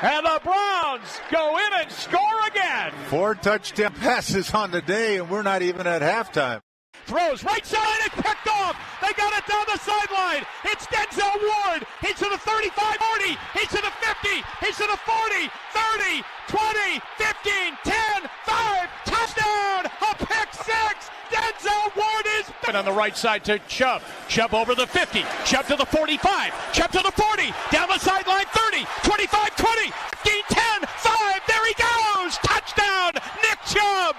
And the Browns go in and score again. 4 touchdown passes on the day, and we're not even at halftime. Throws right side and picked off. They got it down the sideline. It's Denzel Ward. He's to the 35, 40. He's to the 50. He's to the 40, 30, 20, 15, 10, 5. Touchdown. A pick six. Denzel Ward is back. On the right side to Chubb. Chubb over the 50. Chubb to the 45. Chubb to the 40. Down the sideline 30, 25, 20, 15, 10, 5. There he goes. Touchdown. Nick Chubb.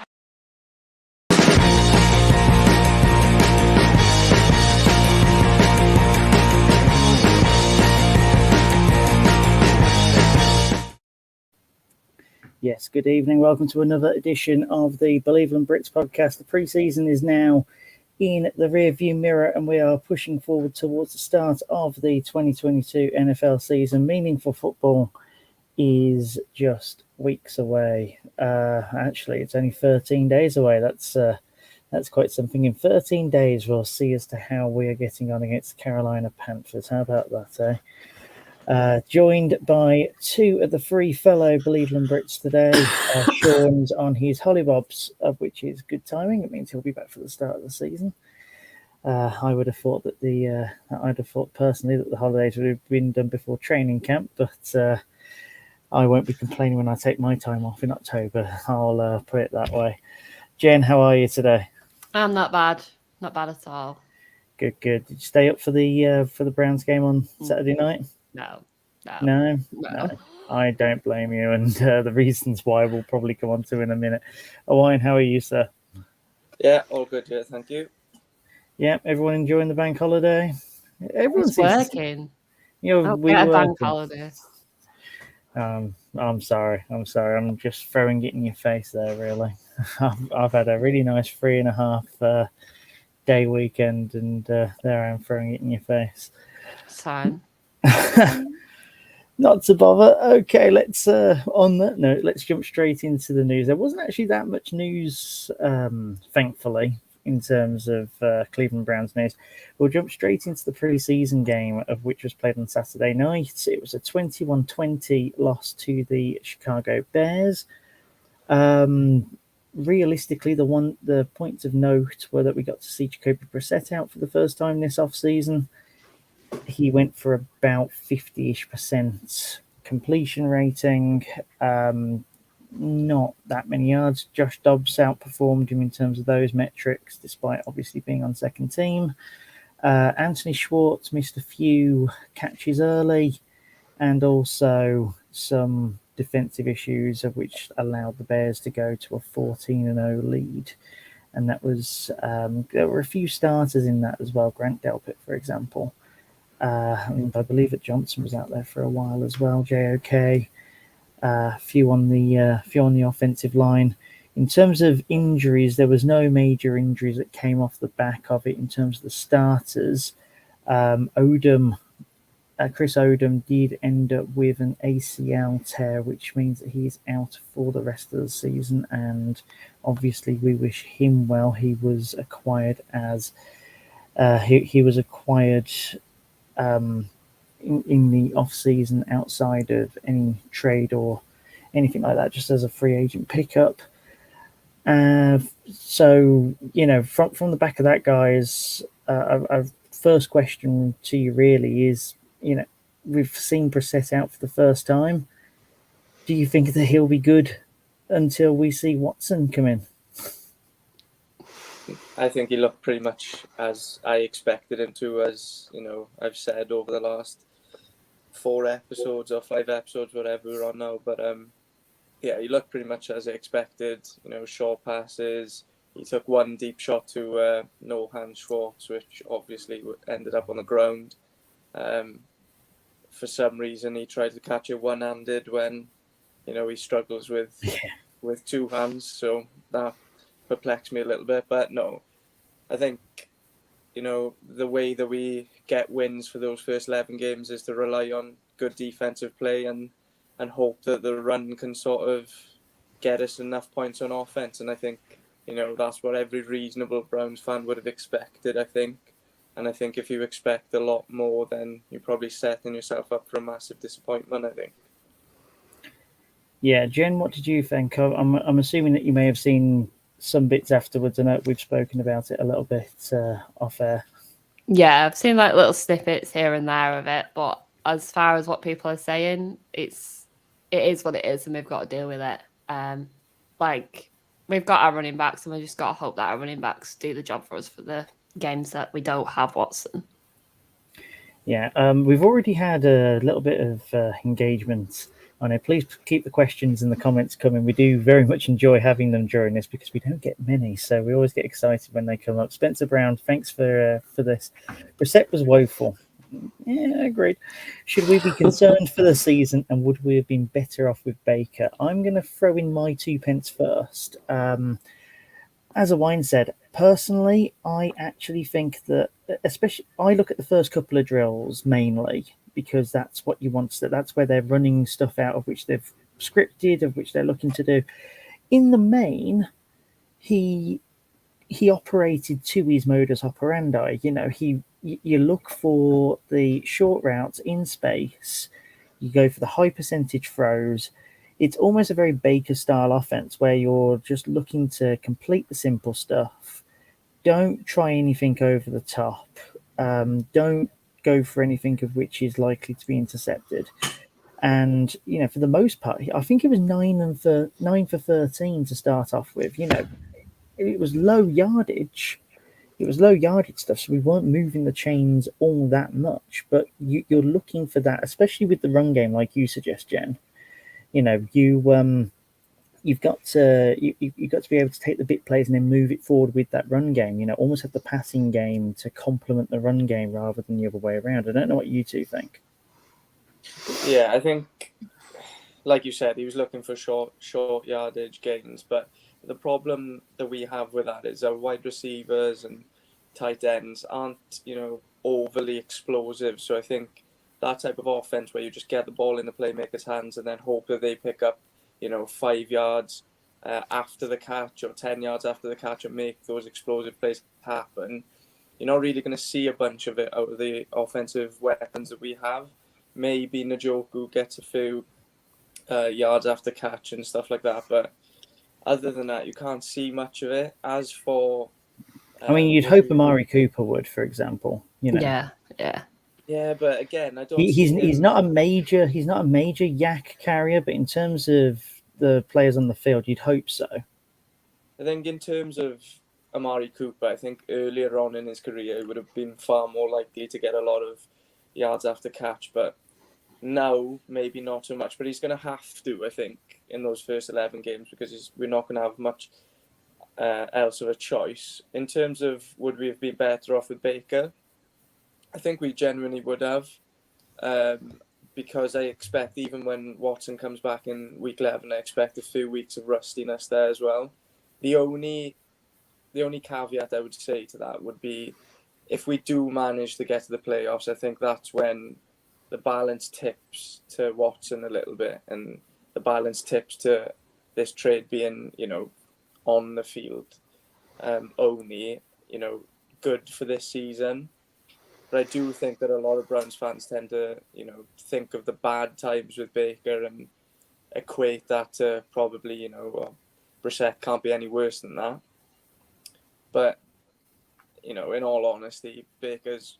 Yes, good evening. Welcome to another edition of the Believeland Brits podcast. The pre-season is now in the rear-view mirror and we are pushing forward towards the start of the 2022 NFL season. Meaningful football is just weeks away. Actually, it's only 13 days away. That's quite something. In 13 days, we'll see as to how we are getting on against the Carolina Panthers. How about that, eh? Joined by 2 of the 3 fellow Believeland Brits today. Sean's on his hollybobs, of which is good timing. It means he'll be back for the start of the season. I would have thought that I'd have thought personally that the holidays would have been done before training camp, but I won't be complaining when I take my time off in October. I'll put it that way. Jen, how are you today? I'm not bad at all. Good. Did you stay up for the Browns game on Saturday night? No. I don't blame you, and the reasons why we'll probably come on to in a minute. Owain, how are you, sir? Yeah, all good. Yeah, thank you. Yeah, everyone enjoying the bank holiday? Everyone's working. Bank holiday. I'm sorry. I'm just throwing it in your face there, really. I've had a really nice 3.5 day weekend, and there I am throwing it in your face. It's fine. Not to bother. Okay, let's on that note, let's jump straight into the news. There wasn't actually that much news, thankfully, in terms of Cleveland Browns news. We'll jump straight into the preseason game, of which was played on Saturday night. It was a 21-20 loss to the Chicago Bears. Realistically, the points of note were that we got to see Jacoby Brissett out for the first time this offseason. He went for about 50-ish% completion rating. Not that many yards. Josh Dobbs outperformed him in terms of those metrics, despite obviously being on second team. Anthony Schwartz missed a few catches early and also some defensive issues, of which allowed the Bears to go to a 14-0 lead. And that was there were a few starters in that as well. Grant Delpit, for example. And I believe that Johnson was out there for a while as well. JOK, a few on the offensive line. In terms of injuries, there was no major injuries that came off the back of it in terms of the starters. Chris Odom did end up with an ACL tear, which means that he's out for the rest of the season. And obviously, we wish him well. He was acquired as he was acquired. In the off season, outside of any trade or anything like that, just as a free agent pickup. So from the back of that, guys, our first question to you really is, we've seen Brissett out for the first time. Do you think that he'll be good until we see Watson come in? I think he looked pretty much as I expected him to, as I've said over the last 4 episodes or 5 episodes, whatever we're on now. But he looked pretty much as I expected. Short passes. He took one deep shot to no-hand Schwartz, which obviously ended up on the ground. For some reason, he tried to catch it one-handed when he struggles with 2 hands. So that perplexed me a little bit, but no, I think the way that we get wins for those first 11 games is to rely on good defensive play and hope that the run can sort of get us enough points on offense. And I think that's what every reasonable Browns fan would have expected, I think. And I think if you expect a lot more, then you're probably setting yourself up for a massive disappointment, I think. Yeah, Jen, what did you think? I'm assuming that you may have seen some bits afterwards. I know we've spoken about it a little bit off air. Yeah, I've seen like little snippets here and there of it, but as far as what people are saying, it is what it is, and we've got to deal with it. Like we've got our running backs, and we just got to hope that our running backs do the job for us for the games that we don't have Watson. Yeah, we've already had a little bit of engagement on it. Please keep the questions and the comments coming. We do very much enjoy having them during this because we don't get many, so we always get excited when they come up. Spencer Brown, thanks for this. Brissett was woeful. Yeah, agreed. Should we be concerned for the season, and would we have been better off with Baker? I'm going to throw in my 2 pence first. As Owain said, personally, I actually think that, especially, I look at the first couple of drills mainly because that's what you want to. That's where they're running stuff out of which they've scripted, of which they're looking to do. In the main, he operated to his modus operandi. You look for the short routes in space. You go for the high percentage throws. It's almost a very Baker style offense where you're just looking to complete the simple stuff. Don't try anything over the top. Don't go for anything of which is likely to be intercepted. And, for the most part, I think it was 9 for 13 to start off with. It was low yardage. It was low yardage stuff, so we weren't moving the chains all that much. But you're looking for that, especially with the run game, like you suggest, Jen. You've got to be able to take the big plays and then move it forward with that run game. Almost have the passing game to complement the run game rather than the other way around. I don't know what you two think. Yeah, I think, like you said, he was looking for short yardage gains, but the problem that we have with that is our wide receivers and tight ends aren't, overly explosive. So I think that type of offense where you just get the ball in the playmaker's hands and then hope that they pick up, 5 yards after the catch or 10 yards after the catch and make those explosive plays happen. You're not really going to see a bunch of it out of the offensive weapons that we have. Maybe Njoku gets a few yards after catch and stuff like that, but other than that, you can't see much of it. As for, you'd hope Amari Cooper would, for example. Yeah. Yeah, but again, I don't. He's not a major yak carrier, but in terms of the players on the field, you'd hope so. I think in terms of Amari Cooper, I think earlier on in his career, he would have been far more likely to get a lot of yards after catch, but now maybe not so much. But he's going to have to, I think, in those first 11 games because we're not going to have much else of a choice. In terms of would we have been better off with Baker, I think we genuinely would have, because I expect even when Watson comes back in week 11, I expect a few weeks of rustiness there as well. The only caveat I would say to that would be if we do manage to get to the playoffs, I think that's when the balance tips to Watson a little bit, and the balance tips to this trade being, on the field only, good for this season. But I do think that a lot of Browns fans tend to, think of the bad times with Baker and equate that to probably, Brissett can't be any worse than that. But, in all honesty, Baker's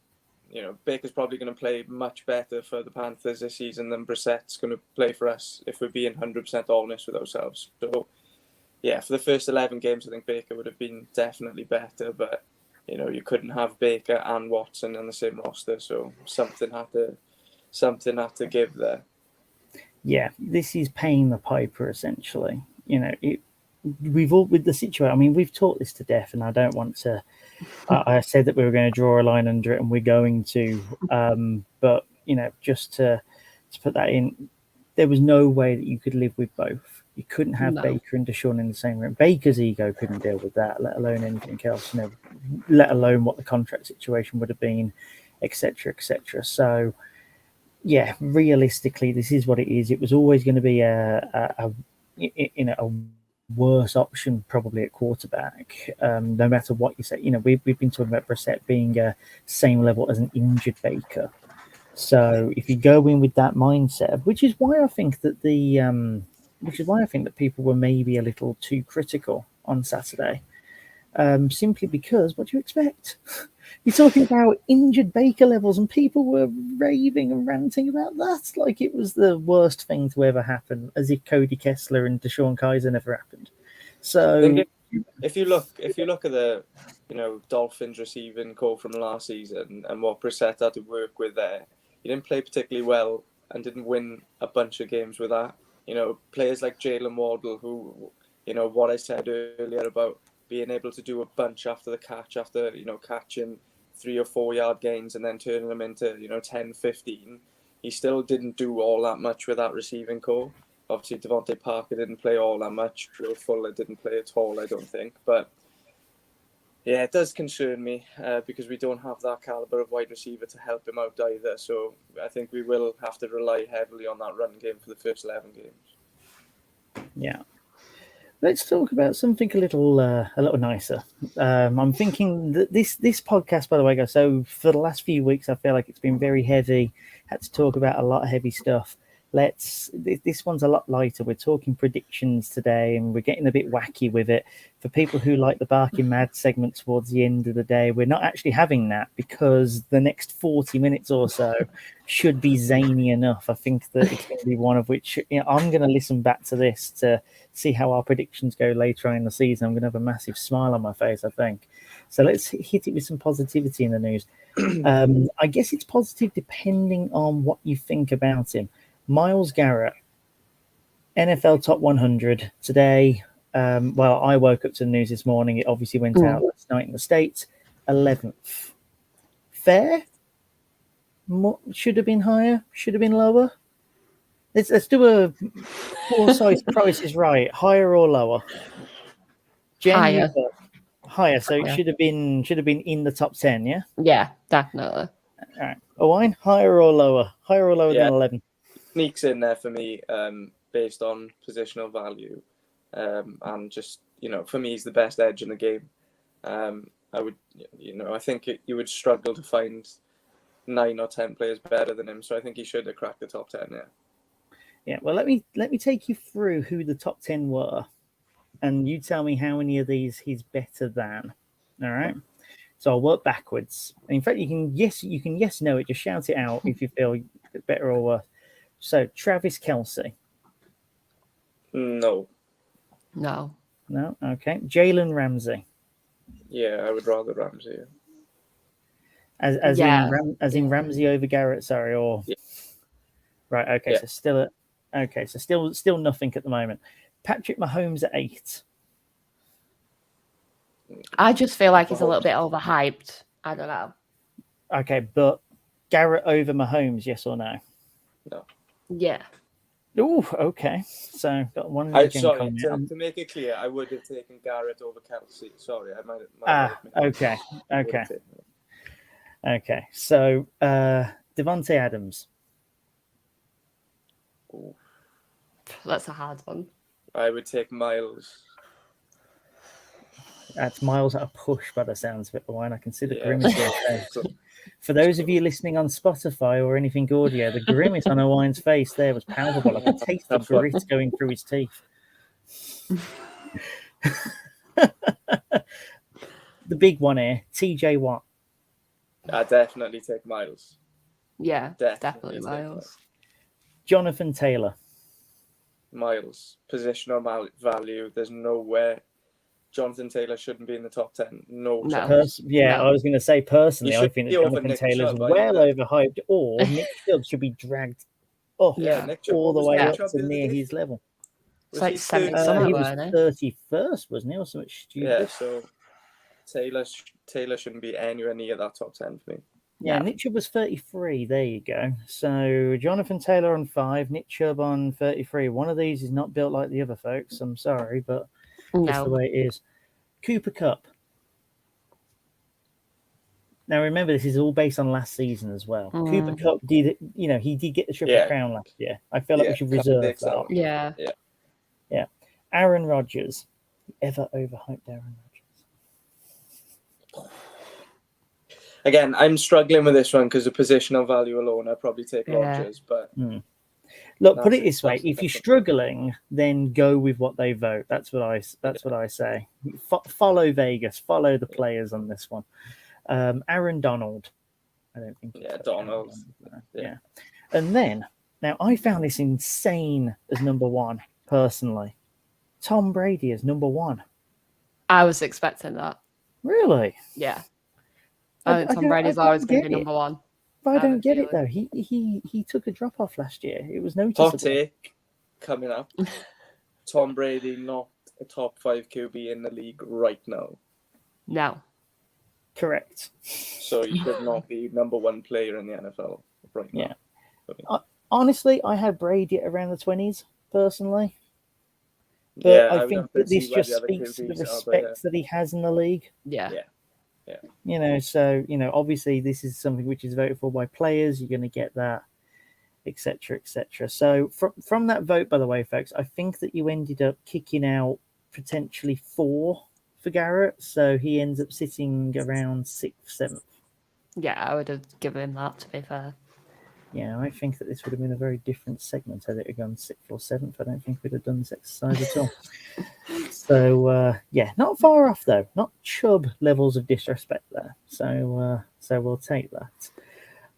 probably going to play much better for the Panthers this season than Brissett's going to play for us, if we're being 100% honest with ourselves. So, yeah, for the first 11 games, I think Baker would have been definitely better, but you couldn't have Baker and Watson on the same roster, so something had to give there. Yeah, this is paying the piper essentially. We've all with the situation. We've taught this to death, and I don't want to. I said that we were going to draw a line under it, and we're going to. But just to put that in, there was no way that you could live with both. You couldn't have Baker and Deshaun in the same room. Baker's ego couldn't deal with that, let alone anything else. Let alone what the contract situation would have been, etc., etc. So, yeah, realistically, this is what it is. It was always going to be a worse option probably at quarterback, no matter what you say. We've been talking about Brissett being same level as an injured Baker. So if you go in with that mindset, which is why I think that the which is why I think that people were maybe a little too critical on Saturday. Simply because, what do you expect? You're talking about injured Baker levels, and people were raving and ranting about that like it was the worst thing to ever happen, as if Cody Kessler and Deshaun Kaiser never happened. So, I think if you look at the, Dolphins receiving core from last season and what Brissett had to work with there, he didn't play particularly well and didn't win a bunch of games with that. Players like Jalen Waddle, who, what I said earlier about being able to do a bunch after the catch, after, catching 3 or 4 yard gains and then turning them into, 10, 15. He still didn't do all that much with that receiving core. Obviously, Devontae Parker didn't play all that much. Will Fuller didn't play at all, I don't think. But, yeah, it does concern me because we don't have that caliber of wide receiver to help him out either. So I think we will have to rely heavily on that run game for the first 11 games. Yeah. Let's talk about something a little nicer. I'm thinking that this podcast, by the way, guys. So for the last few weeks, I feel like it's been very heavy. Had to talk about a lot of heavy stuff. This one's a lot lighter. We're talking predictions today, and we're getting a bit wacky with it. For people who like the Barking Mad segment towards the end of the day, we're not actually having that because the next 40 minutes or so should be zany enough. I think that it's going to be one of which I'm going to listen back to this to see how our predictions go later on in the season. I'm going to have a massive smile on my face, I think. So let's hit it with some positivity in the news. I guess it's positive depending on what you think about him. Myles Garrett, NFL Top 100 today. I woke up to the news this morning. It obviously went out last night in the States. 11th. Fair? Should have been higher? Should have been lower? Let's do a four-size Price is Right. Higher or lower? Higher. Higher. So it should have been in the top 10, yeah? Yeah, definitely. All right. Owain, higher or lower? Higher or lower than 11? Sneaks in there for me based on positional value. And just, for me, he's the best edge in the game. I think you would struggle to find 9 or 10 players better than him. So I think he should have cracked the top 10, yeah. Yeah, well, let me take you through who the top 10 were, and you tell me how many of these he's better than. All right. So I'll work backwards. In fact, you can yes, no it. Just shout it out if you feel better or worse. So Travis Kelce. No. Okay. Jalen Ramsey. Yeah, I would rather Ramsey. As in Ramsey over Garrett. Sorry, or right. Okay, yeah. So still nothing at the moment. Patrick Mahomes at 8. I just feel like he's a little bit overhyped. I don't know. Okay, but Garrett over Mahomes, yes or no? No. Yeah. Oh, okay. So got one. To make it clear, I would have taken Garrett over Kelce. Sorry, I might have. Okay. So Devontae Adams. Ooh. That's a hard one. I would take Myles. That's Myles at a push by the sounds of it, but I can see the grimace. For those of you listening on Spotify or anything audio, the grimace on Owain's face there was palpable. I could taste the grit going through his teeth. The big one here, TJ Watt. I definitely take Myles. Yeah, definitely Myles. Jonathan Taylor. Myles. Positional value. There's nowhere Jonathan Taylor shouldn't be in the top 10. No. I was going to say personally, I think that Jonathan Taylor's well overhyped, or Nick Chubb should be dragged up all the way up to near his level. It's like 70 he was 31st, wasn't he, or something stupid? Yeah, so Taylor shouldn't be anywhere near that top 10 for me. Yeah, Nick Chubb was 33. There you go. So Jonathan Taylor on 5, Nick Chubb on 33. One of these is not built like the other, folks. I'm sorry, but that's the way it is. Cooper Kupp. Now remember, this is all based on last season as well. Cooper Kupp did, he did get the Triple Crown last year. I feel like we should reserve that. Yeah. Aaron Rodgers. Ever overhyped Aaron Rodgers? Again, I'm struggling with this one because of positional value alone. I'd probably take Rodgers, but Look, put it this way: if you're struggling, then go with what they vote. That's what I say. Follow Vegas. Follow the players on this one. Aaron Donald. I don't think. Yeah, Donald. Yeah. And then now I found this insane as number one personally. Tom Brady is number one. I was expecting that. Really? Yeah. I think Tom Brady's always going to be number one. But I don't get it though. He took a drop off last year. It was noticeable. Hot take coming up. Tom Brady not a top 5 QB in the league right now. No. Correct. So you should not be number one player in the NFL right now. Yeah. Honestly, I had Brady around the 20s personally. But I think that this just speaks to the respect that he has in the league. Yeah. You know, so, you know, obviously this is something which is voted for by players. You're going to get that, etc., etc. So from that vote, by the way, folks, I think that you ended up kicking out potentially 4 for Garrett. So he ends up sitting around 6th, 7th. Yeah, I would have given him that, to be fair. Yeah, I think that this would have been a very different segment had it have gone 6th or 7th. I don't think we'd have done this exercise at all. So, yeah, not far off, though. Not Chubb levels of disrespect there. So we'll take that.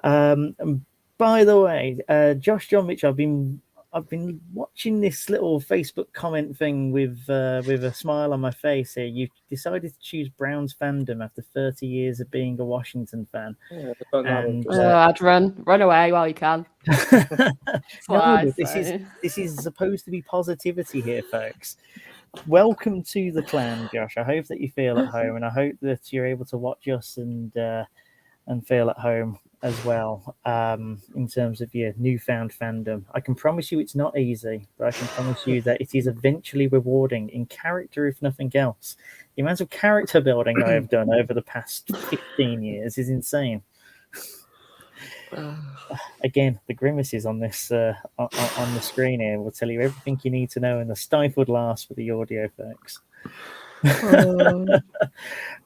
And by the way, Josh John Mitchell, I've been watching this little Facebook comment thing with a smile on my face here. You've decided to choose Browns fandom after 30 years of being a Washington fan. Yeah, and I'd run away while you can. No, this is supposed to be positivity here, folks. Welcome to the clan, Josh. I hope that you feel at home, and I hope that you're able to watch us and feel at home as well, in terms of your newfound fandom. I can promise you it's not easy, but I can promise you that it is eventually rewarding in character, if nothing else. The amount of character building I have done over the past 15 years is insane. Again, the grimaces on this on the screen here will tell you everything you need to know in the stifled laughs for the audio, folks.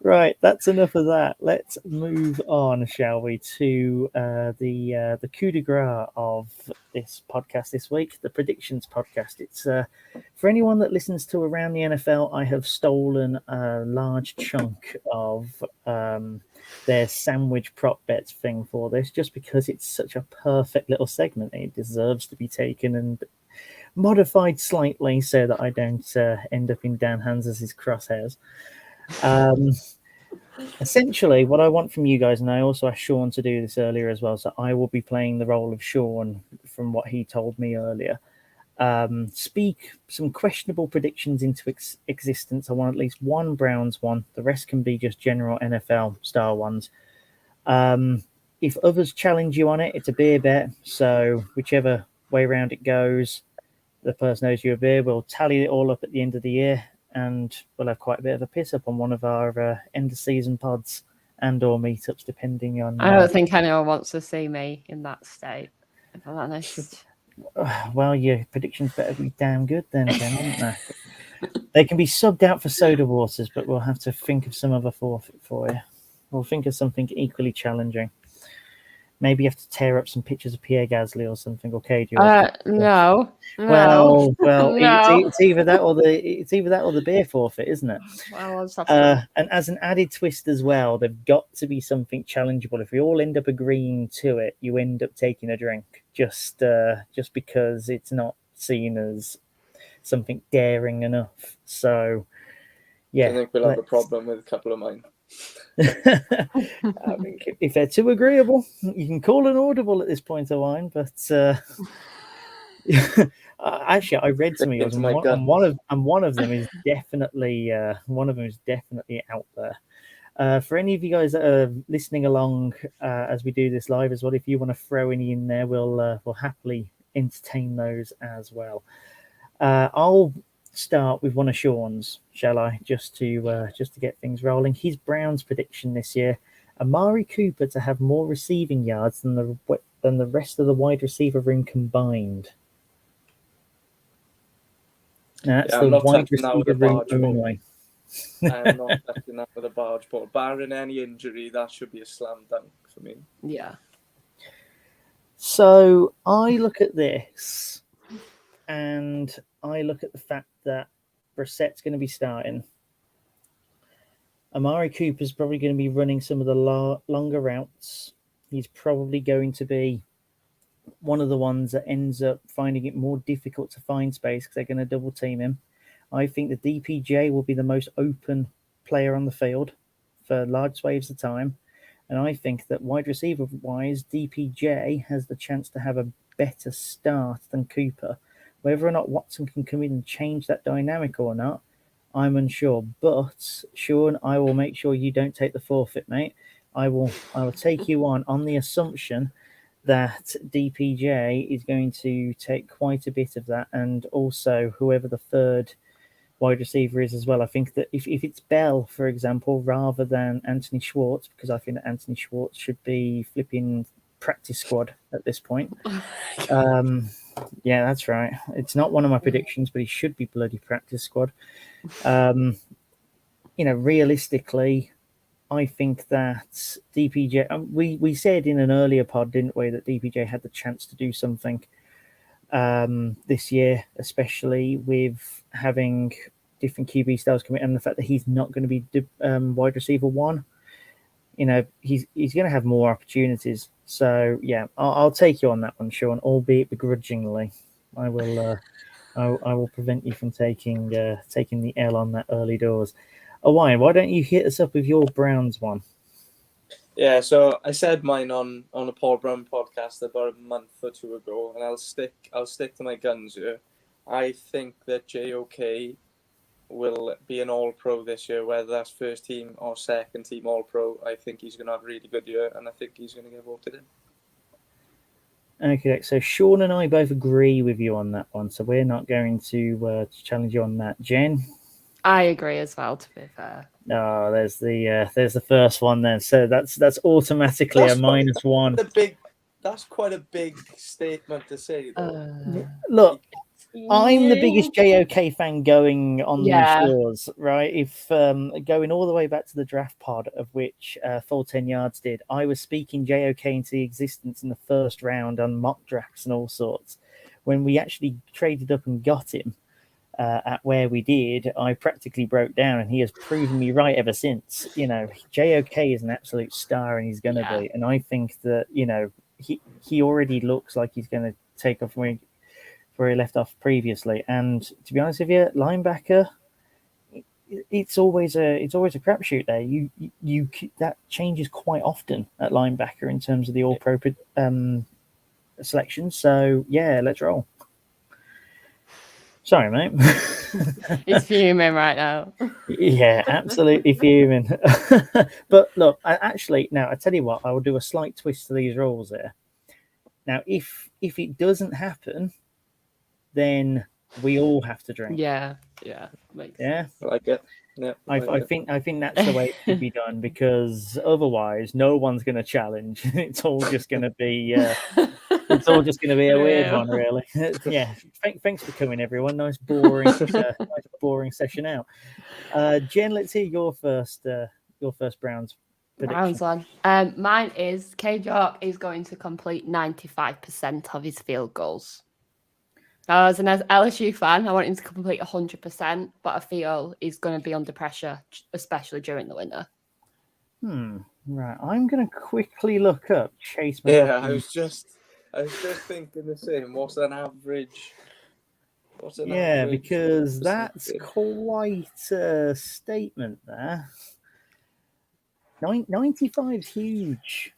Right, that's enough of that. Let's move on, shall we, to the coup de grace of this podcast this week, the predictions podcast. It's for anyone that listens to Around the NFL, I have stolen a large chunk of their sandwich prop bets thing for this, just because it's such a perfect little segment. It deserves to be taken and modified slightly so that I don't end up in Dan Hans's crosshairs. Essentially, what I want from you guys, and I also asked Sean to do this earlier as well, so I will be playing the role of Sean from what he told me earlier. Speak some questionable predictions into existence. I want at least one Browns one. The rest can be just general NFL star ones. If others challenge you on it, it's a beer bet. So whichever way around it goes, the person owes you a beer. We'll tally it all up at the end of the year, and we'll have quite a bit of a piss up on one of our end of season pods and or meetups, depending on. I don't think anyone wants to see me in that state, if I'm honest. Well, your predictions better be damn good then, wouldn't they? They can be subbed out for soda waters, but we'll have to think of some other forfeit for you. We'll think of something equally challenging. Maybe you have to tear up some pictures of Pierre Gasly or something, or KJ. No. Well, no. It's either that or the beer forfeit, isn't it? Well, and as an added twist as well, there've got to be something challengeable. If we all end up agreeing to it, you end up taking a drink just because it's not seen as something daring enough. So, yeah, I think we'll have a problem with a couple of mine. I mean, if they're too agreeable, you can call an audible at this point, Owain. But actually, I read some of yours, and one of them is definitely out there. For any of you guys that are listening along as we do this live as well, if you want to throw any in there, we'll happily entertain those as well. I'll start with one of Sean's, shall I? Just to get things rolling. His Browns prediction this year: Amari Cooper to have more receiving yards than the rest of the wide receiver room combined. Now, that's the wide receiver room only. I'm not touching that with a barge ball. Barring any injury, that should be a slam dunk for me. Yeah. So I look at this, and I look at the fact that Brissett's going to be starting. Amari Cooper's probably going to be running some of the longer routes. He's probably going to be one of the ones that ends up finding it more difficult to find space because they're going to double team him. I think the DPJ will be the most open player on the field for large swathes of time. And I think that wide receiver wise, DPJ has the chance to have a better start than Cooper. Whether or not Watson can come in and change that dynamic or not, I'm unsure. But Sean, I will make sure you don't take the forfeit, mate. I will take you on the assumption that DPJ is going to take quite a bit of that, and also whoever the third wide receiver is as well. I think that if it's Bell, for example, rather than Anthony Schwartz, because I think that Anthony Schwartz should be flipping practice squad at this point. Yeah, that's right. It's not one of my predictions, but he should be bloody practice squad. Realistically, I think that DPJ, we said in an earlier pod, didn't we, that DPJ had the chance to do something this year, especially with having different QB styles coming, and the fact that he's not going to be wide receiver one. He's going to have more opportunities. So yeah, I'll take you on that one, Sean, albeit begrudgingly. I will prevent you from taking the L on that early doors. Owain, why don't you hit us up with your Browns one? Yeah, so I said mine on a Paul Brown podcast about a month or two ago, and I'll stick to my guns here. I think that JOK will be an All-Pro this year, whether that's first team or second team All-Pro. I think he's going to have a really good year, and I think he's going to get voted in. Okay, so Sean and I both agree with you on that one, so we're not going to challenge you on that. Jen? I agree as well, to be fair. Oh, there's the first one then. So that's automatically a -1. That's quite a big statement to say, though. Look, I'm the biggest JOK fan going on these shows, right? If going all the way back to the draft pod, of which Full 10 Yards did, I was speaking JOK into existence in the first round on mock drafts and all sorts. When we actually traded up and got him at where we did, I practically broke down, and he has proven me right ever since. JOK is an absolute star, and he's going to be. And I think that he already looks like he's going to take off where he left off previously. And to be honest with you, linebacker, it's always a crapshoot there. You that changes quite often at linebacker in terms of the All-Pro selection. So yeah, let's roll. Sorry, mate. It's fuming right now. Yeah, absolutely fuming. But look, I tell you what, I will do a slight twist to these rules here. Now, if it doesn't happen, then we all have to drink. Yeah. I like it. Yeah, I think that's the way it should be done, because otherwise, no one's going to challenge. It's all just going to be. It's all just going to be a weird one, really. Yeah. Thanks for coming, everyone. Nice boring session out. Jen, let's hear your first Browns prediction. Browns one. Mine is K-Jock is going to complete 95% of his field goals. As an LSU fan, I want him to complete 100%, but I feel he's going to be under pressure, especially during the winter. Right. I'm going to quickly look up Chase McLaughlin. Yeah, I was just thinking the same. What's an average? Because that's quite a statement there. 95's huge.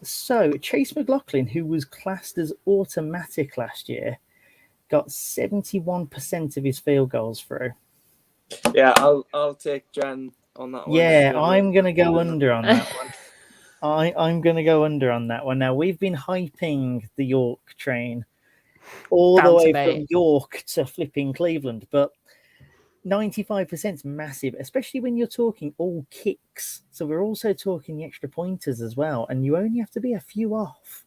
So Chase McLaughlin, who was classed as automatic last year, got 71% of his field goals through. Yeah, I'll take Jan on that one. Yeah, I'm going to go under on that one. I'm going to go under on that one. Now, we've been hyping the York train all the way from York to flipping Cleveland, but 95% is massive, especially when you're talking all kicks. So we're also talking the extra pointers as well, and you only have to be a few off.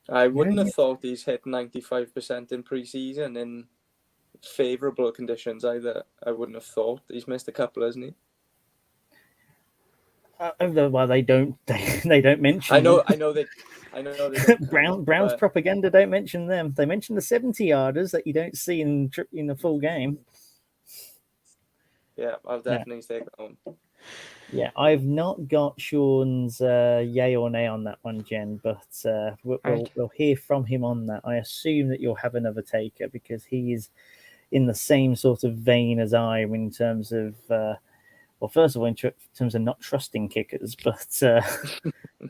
I wouldn't have thought he's hit 95% in pre-season in favourable conditions either. I wouldn't have thought. He's missed a couple, hasn't he? Well, they don't mention. I know I know they don't count, Brown's but propaganda don't mention them. They mention the 70-yarders that you don't see in the full game. yeah, I'll definitely take that one. Yeah, I've not got Sean's yay or nay on that one, Jen, but we'll hear from him on that. I assume that you'll have another taker because he is in the same sort of vein as I am in terms of, well, first of all, in terms of not trusting kickers, but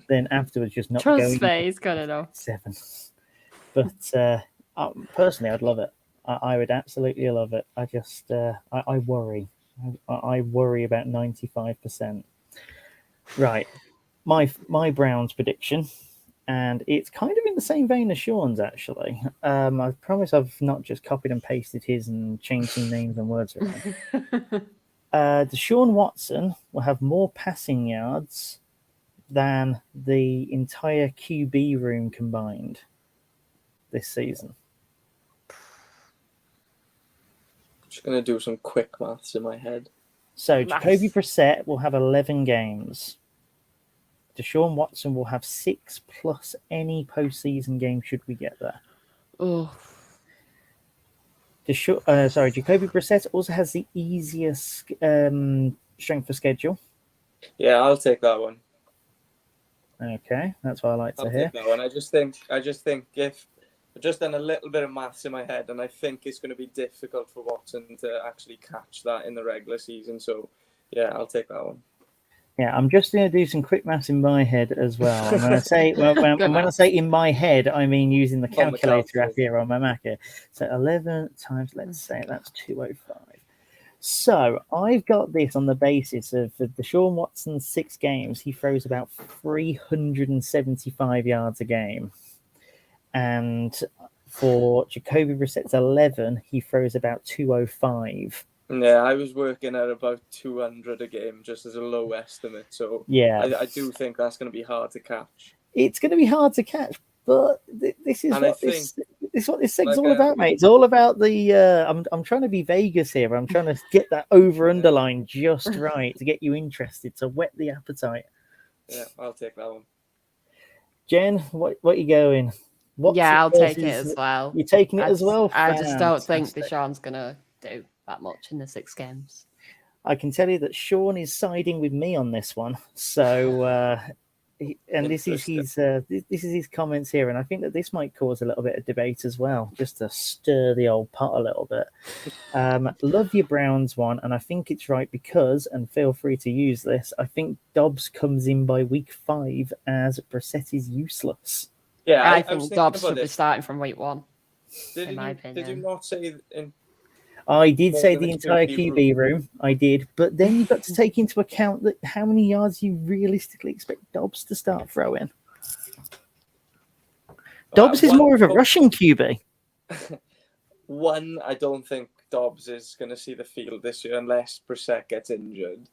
then afterwards just not Trust going phase, kind of know. 7. But personally, I'd love it. I would absolutely love it. I just, I worry. I worry about 95%. Right. My Browns prediction, and it's kind of in the same vein as Sean's, actually. I promise I've not just copied and pasted his and changed some names and words around. Deshaun Watson will have more passing yards than the entire QB room combined this season. Just going to do some quick maths in my head. So Jacoby Brissett will have 11 games. Deshaun Watson will have 6 plus any postseason game should we get there. Oh. Jacoby Brissett also has the easiest strength of schedule. Yeah, I'll take that one. Okay, that's what I like to hear. Take that one. I just think if I've just done a little bit of maths in my head, and I think it's going to be difficult for Watson to actually catch that in the regular season. So, yeah, I'll take that one. Yeah, I'm just going to do some quick maths in my head as well. And when I say when I say in my head, I mean using the calculator app here on my Mac here. So 11 times, let's say that's 205. So I've got this on the basis of Deshaun Watson's 6 games. He throws about 375 yards a game. And for Jacoby Brissett's 11, he throws about 205. Yeah, I was working at about 200 a game, just as a low estimate. So yeah, I do think that's going to be hard to catch. It's going to be hard to catch, but this is what this seg's all about, mate. It's all about the. I'm trying to be Vegas here. I'm trying to get that over-underline just right to get you interested, to whet the appetite. Yeah, I'll take that one. Jen, what are you going? I'll take it as well. You're taking it as well? I just don't think Deshaun's going to do that much in the 6 games. I can tell you that Sean is siding with me on this one. So, this is his comments here, and I think that this might cause a little bit of debate as well, just to stir the old pot a little bit. Love your Browns one, and I think it's right because, and feel free to use this, I think Dobbs comes in by week 5 as Brissett is useless. Yeah, I think Dobbs should be starting from week 1. In my opinion. Did you not say in? I did say the entire QB room. I did, but then you've got to take into account that how many yards you realistically expect Dobbs to start throwing. Dobbs is more of a rushing QB. One, I don't think Dobbs is going to see the field this year unless Brissett gets injured.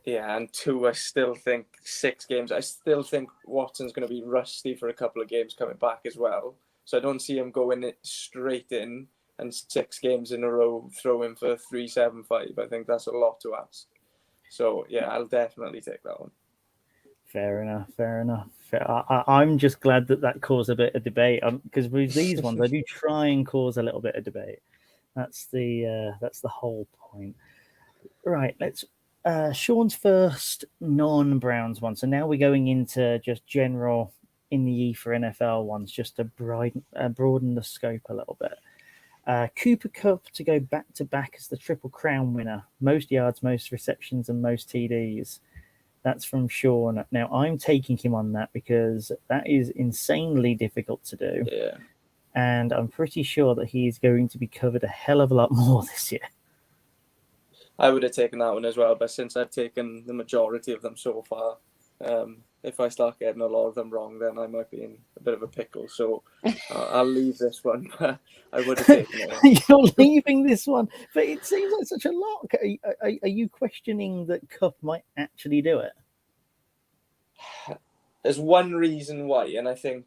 Yeah, and 2, I still think 6 games. I still think Watson's going to be rusty for a couple of games coming back as well. So I don't see him going straight in and 6 games in a row throwing for 375. I think that's a lot to ask. So, yeah, I'll definitely take that one. Fair enough. I'm just glad that caused a bit of debate because with these ones, I do try and cause a little bit of debate. That's the whole point. Right, let's Sean's first non-Browns one. So now we're going into just general in the ether NFL ones, just to broaden the scope a little bit. Cooper Kupp to go back-to-back as the Triple Crown winner. Most yards, most receptions, and most TDs. That's from Sean. Now, I'm taking him on that because that is insanely difficult to do. Yeah. And I'm pretty sure that he's going to be covered a hell of a lot more this year. I would have taken that one as well, but since I've taken the majority of them so far, if I start getting a lot of them wrong, then I might be in a bit of a pickle. So I'll leave this one, but I would have taken it. You're leaving this one, but it seems like such a lot. Are you questioning that Kupp might actually do it? There's one reason why, and I think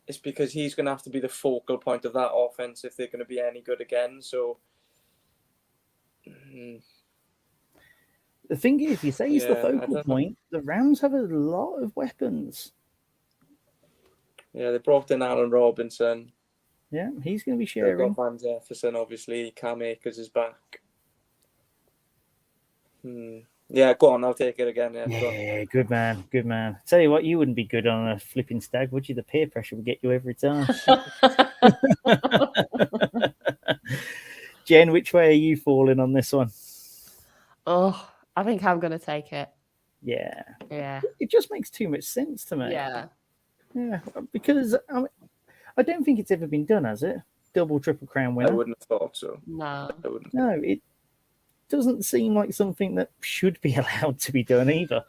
it's because he's going to have to be the focal point of that offense if they're going to be any good again. So, The thing is, you say he's the Yeah, I focal don't know. point. The Rams have a lot of weapons. Yeah, they brought in Allen Robinson. Yeah, he's going to be They've sharing. got Van Jefferson, obviously. Cam Akers is back. Yeah, go on. I'll take it again. Yeah, go on. Yeah, good man, good man. Tell you what, you wouldn't be good on a flipping stag, would you? The peer pressure would get you every time. Jen, which way are you falling on this one? Oh, I think I'm going to take it. Yeah. Yeah. It just makes too much sense to me. Yeah. Yeah, because I don't think it's ever been done, has it? Double, triple crown winner. I wouldn't have thought so. No. I wouldn't. No, it doesn't seem like something that should be allowed to be done either.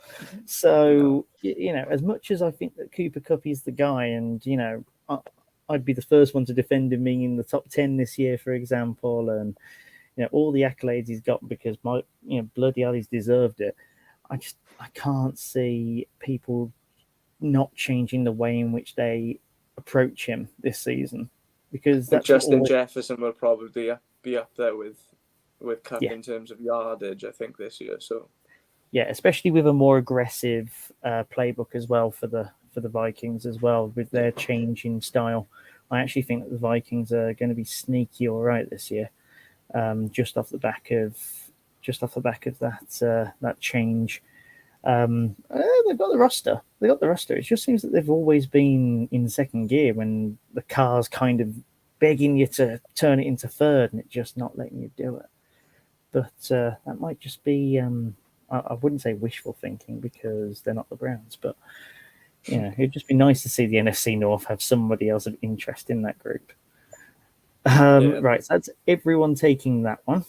So, you know, as much as I think that Cooper Kupp is the guy, and, you know, I'd be the first one to defend him being in the top 10 this year, for example, and, you know, all the accolades he's got because bloody hell, he's deserved it. I can't see people not changing the way in which they approach him this season, because that's Justin Jefferson will probably be up there with Kupp Yeah. in terms of yardage, I think, this year. So yeah, especially with a more aggressive playbook as well for the Vikings as well, with their change in style. I actually think that the Vikings are going to be sneaky all right this year, just off the back of that change. They've got the roster. It just seems that they've always been in second gear when the car's kind of begging you to turn it into third, and it's just not letting you do it. But that might just be, I wouldn't say wishful thinking because they're not the Browns, but you know, it'd just be nice to see the NFC North have somebody else of interest in that group. Right, so that's everyone taking that one.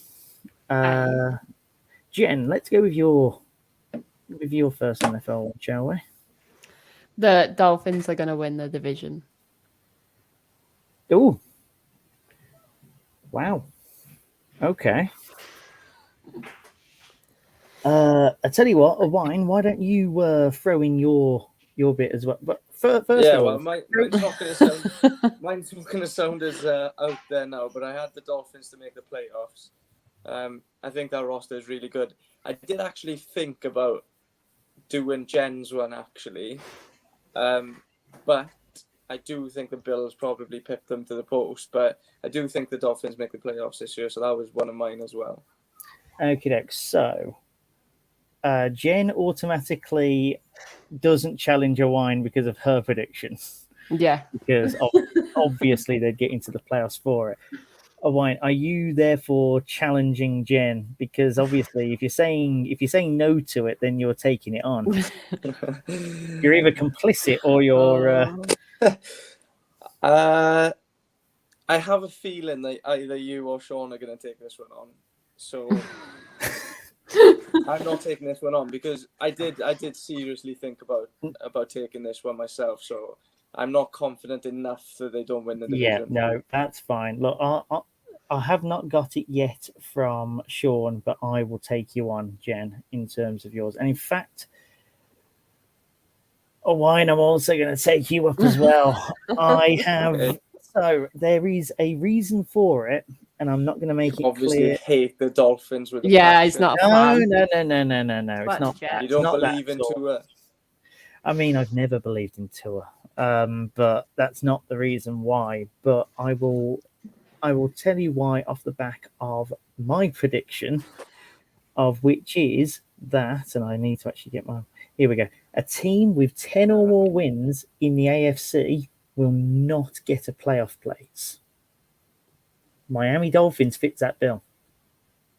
Jen, let's go with your first NFL one, shall we? The Dolphins are going to win the division. Oh, wow. Okay. I tell you what, Owain, why don't you throw in your bit as well? But first of all, mine's not going to sound as out there now. But I had the Dolphins to make the playoffs. I think that roster is really good. I did actually think about doing Jen's one actually, but I do think the Bills probably pipped them to the post. But I do think the Dolphins make the playoffs this year, so that was one of mine as well. Okay, so Jen automatically doesn't challenge Owain because of her prediction. Yeah, because obviously they'd get into the playoffs for it. Owain, are you therefore challenging Jen? Because obviously, if you're saying no to it, then you're taking it on. You're either complicit or you're. I have a feeling that either you or Sean are going to take this one on. So I'm not taking this one on because I did seriously think about taking this one myself. So I'm not confident enough that they don't win the division. Yeah, no, that's fine. Look, I have not got it yet from Sean, but I will take you on, Jen, in terms of yours. And in fact, Owain, I'm also going to take you up as well. I have. Okay. So there is a reason for it, and I'm not going to make it obviously clear. Hate the Dolphins with a passion. It's not a fan. No. It's not that. You don't believe in Tua. I mean, I've never believed in Tua, but that's not the reason why. But I will tell you why off the back of my prediction, of which is that, and I need to actually get my. Here we go. A team with 10 or more wins in the AFC will not get a playoff place. Miami Dolphins fits that bill.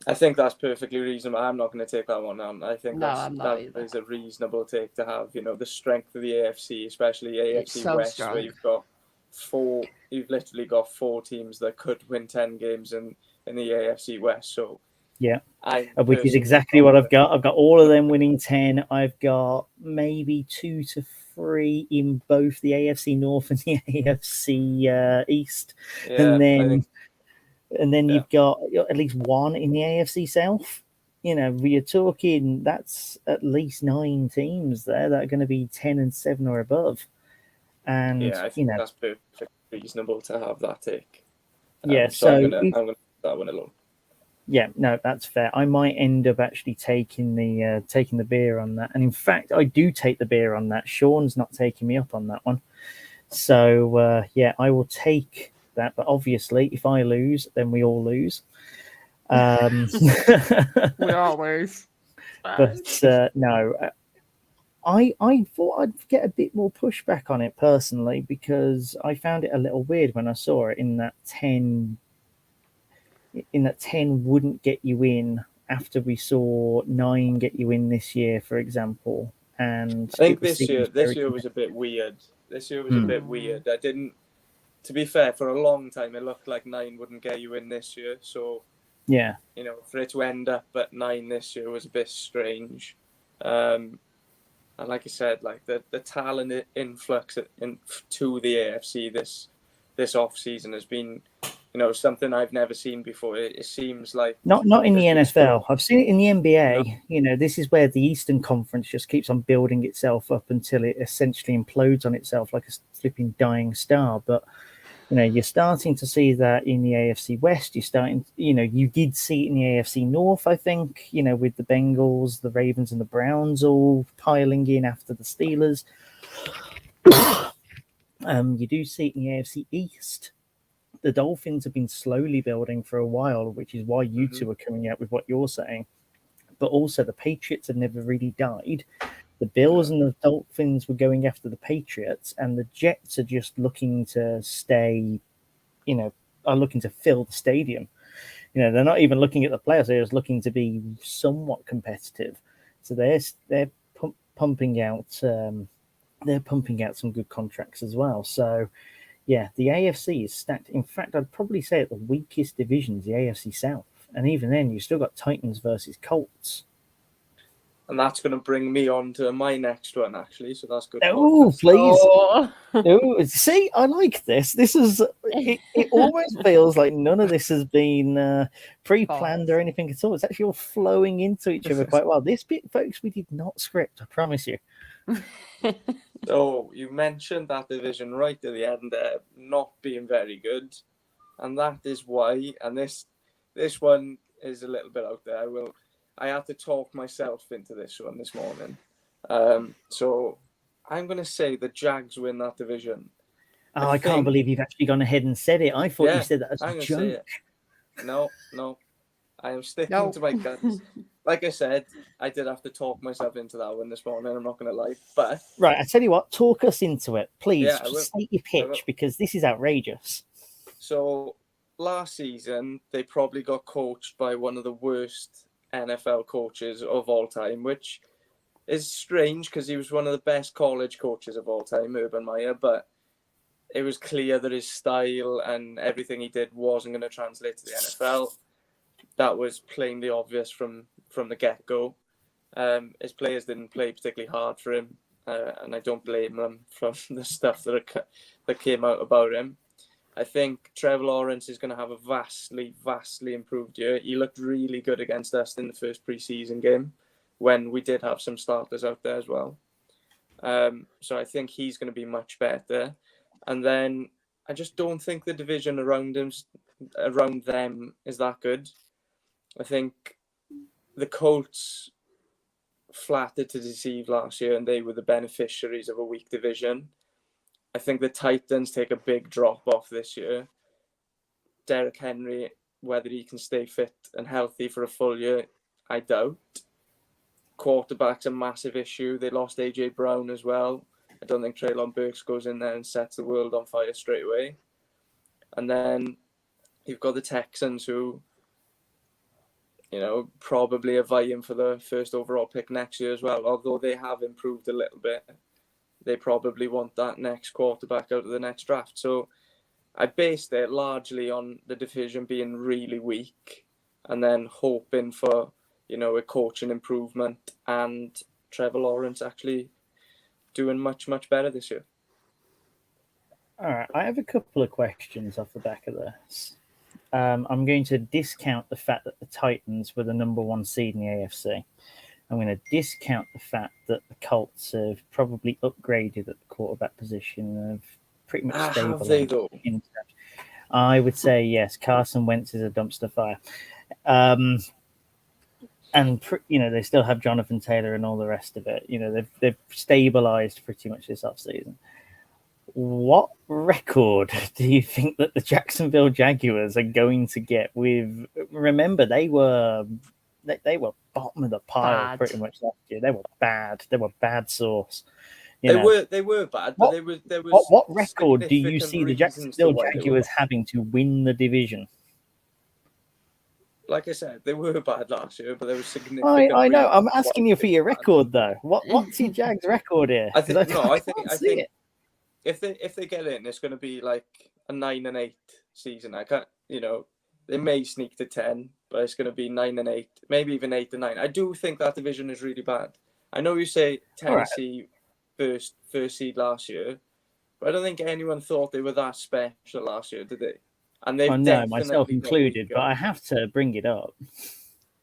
I think that's perfectly reasonable. I'm not going to take that one on. I think that is a reasonable take to have. You know, the strength of the AFC, especially AFC so West, strong. Where you've literally got 4 teams that could win 10 games in the AFC West. So yeah, which is exactly what I've got. I've got all of them winning 10. I've got maybe 2 to 3 in both the AFC North and the AFC East, and then you've got at least 1 in the AFC South. You know, we're talking that's at least 9 teams there that are going to be 10 and 7 or above. And yeah, I think that's perfectly reasonable to have that take. Yeah, so I'm going to that one alone. Yeah, no, that's fair. I might end up actually taking the beer on that, and in fact, I do take the beer on that. Sean's not taking me up on that one, so yeah, I will take that. But obviously, if I lose, then we all lose. We always. But no, I thought I'd get a bit more pushback on it personally because I found it a little weird when I saw it in that 10 wouldn't get you in after we saw 9 get you in this year, for example. And I think it was this year was a bit weird. I didn't, to be fair, for a long time it looked like 9 wouldn't get you in this year. So yeah, for it to end up at 9 this year was a bit strange. And like I said, like the talent influx to the AFC this off season has been, something I've never seen before. It seems like not in the NFL. I've seen it in the NBA. No. This is where the Eastern Conference just keeps on building itself up until it essentially implodes on itself like a flipping dying star. But you're starting to see that in the AFC West. You're starting, you did see it in the AFC North, I think, with the Bengals, the Ravens, and the Browns all piling in after the Steelers. You do see it in the AFC East. The Dolphins have been slowly building for a while, which is why you two are coming out with what you're saying. But also, the Patriots have never really died. The Bills and the Dolphins were going after the Patriots, and the Jets are just looking to stay, are looking to fill the stadium. They're not even looking at the playoffs; they're just looking to be somewhat competitive. So they're pumping out some good contracts as well. So yeah, the AFC is stacked. In fact, I'd probably say the weakest division is the AFC South, and even then, you've still got Titans versus Colts. And that's going to bring me on to my next one, actually. So that's good. Oh, please. Oh, see, I like this. This is, it almost feels like none of this has been pre-planned or anything at all. It's actually all flowing into each other quite well. This bit, folks, we did not script, I promise you. So you mentioned that division right at the end there, not being very good. And that is why, and this one is a little bit out there. I had to talk myself into this one this morning. So I'm going to say the Jags win that division. Oh, I can't believe you've actually gone ahead and said it. I thought you said that as a joke. No. I am sticking to my guns. Like I said, I did have to talk myself into that one this morning. I'm not going to lie. But right, I tell you what, talk us into it. Please, state your pitch, because this is outrageous. So last season, they probably got coached by one of the worst NFL coaches of all time, which is strange because he was one of the best college coaches of all time, Urban Meyer, but it was clear that his style and everything he did wasn't going to translate to the NFL. That was plainly obvious from the get-go. His players didn't play particularly hard for him, and I don't blame them from the stuff that came out about him. I think Trevor Lawrence is going to have a vastly, vastly improved year. He looked really good against us in the first preseason game when we did have some starters out there as well. So I think he's going to be much better. And then I just don't think the division around them is that good. I think the Colts flattered to deceive last year, and they were the beneficiaries of a weak division. I think the Titans take a big drop off this year. Derrick Henry, whether he can stay fit and healthy for a full year, I doubt. Quarterback's a massive issue. They lost AJ Brown as well. I don't think Treylon Burks goes in there and sets the world on fire straight away. And then you've got the Texans who, probably are vying for the first overall pick next year as well. Although they have improved a little bit, they probably want that next quarterback out of the next draft. So I based it largely on the division being really weak and then hoping for, a coaching improvement and Trevor Lawrence actually doing much, much better this year. All right. I have a couple of questions off the back of this. I'm going to discount the fact that the Titans were the number 1 seed in the AFC. I'm going to discount the fact that the Colts have probably upgraded at the quarterback position and have pretty much stabilized. Have they though? I would say yes. Carson Wentz is a dumpster fire. And they still have Jonathan Taylor and all the rest of it. They've stabilized pretty much this offseason. What record do you think that the Jacksonville Jaguars are going to get with? Remember, they were bottom of the pile pretty much last year. They were bad. They were bad sauce. They were bad, but there was what record do you see the Jacksonville Jaguars having to win the division? Like I said, they were bad last year, but there was significant. I know. I'm asking you for your record, though. What's your Jags record here? I think if they get in, it's going to be like a 9-8 season. I can't, they may sneak to 10, but it's going to be 9-8, maybe even 8-9. I do think that division is really bad. I know you say Tennessee first seed last year, but I don't think anyone thought they were that special last year, did they? And they've myself included, but I have to bring it up.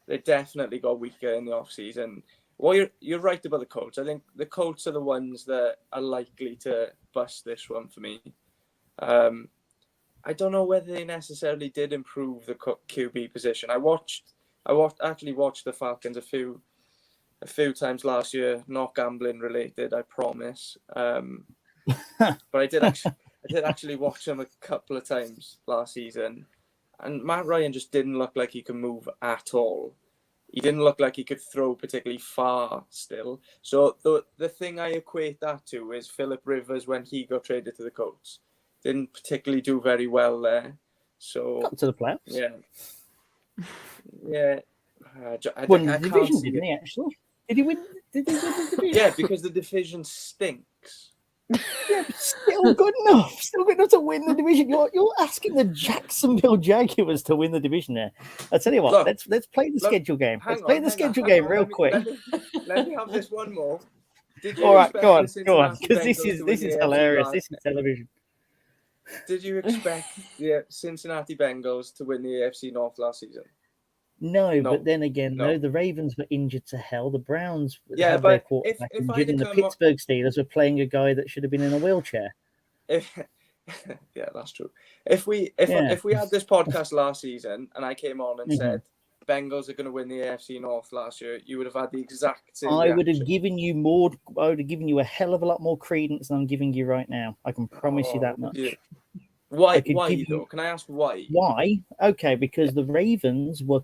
They definitely got weaker in the offseason. Well, you're right about the Colts. I think the Colts are the ones that are likely to bust this one for me. I don't know whether they necessarily did improve the QB position. I actually watched the Falcons a few times last year, not gambling related, I promise. But I did actually watch them a couple of times last season, and Matt Ryan just didn't look like he could move at all. He didn't look like he could throw particularly far still. So the thing I equate that to is Phillip Rivers when he got traded to the Colts. Didn't particularly do very well there. So got to the playoffs. Yeah. Won the division, didn't he? Actually, did he win? Did he win the division? Yeah, because the division stinks. Yeah, but still good enough. Still good enough to win the division. You're asking the Jacksonville Jaguars to win the division there. I'll tell you what. Let's play the schedule game. Let's play the schedule game real quick. Let me have this one more. All right, go on, because this is hilarious. This is television. Did you expect the Cincinnati Bengals to win the AFC North last season? No, but then again, the Ravens were injured to hell. The Browns had their quarterback injured, and the Pittsburgh Steelers were playing a guy that should have been in a wheelchair. Yeah, that's true. If we had this podcast last season and I came on and said Bengals are going to win the AFC North last year, you would have had the exact same reaction. I would have given you a hell of a lot more credence than I'm giving you right now. I can promise you that much. Yeah. Why though? Can I ask why? Why? Okay, because the Ravens were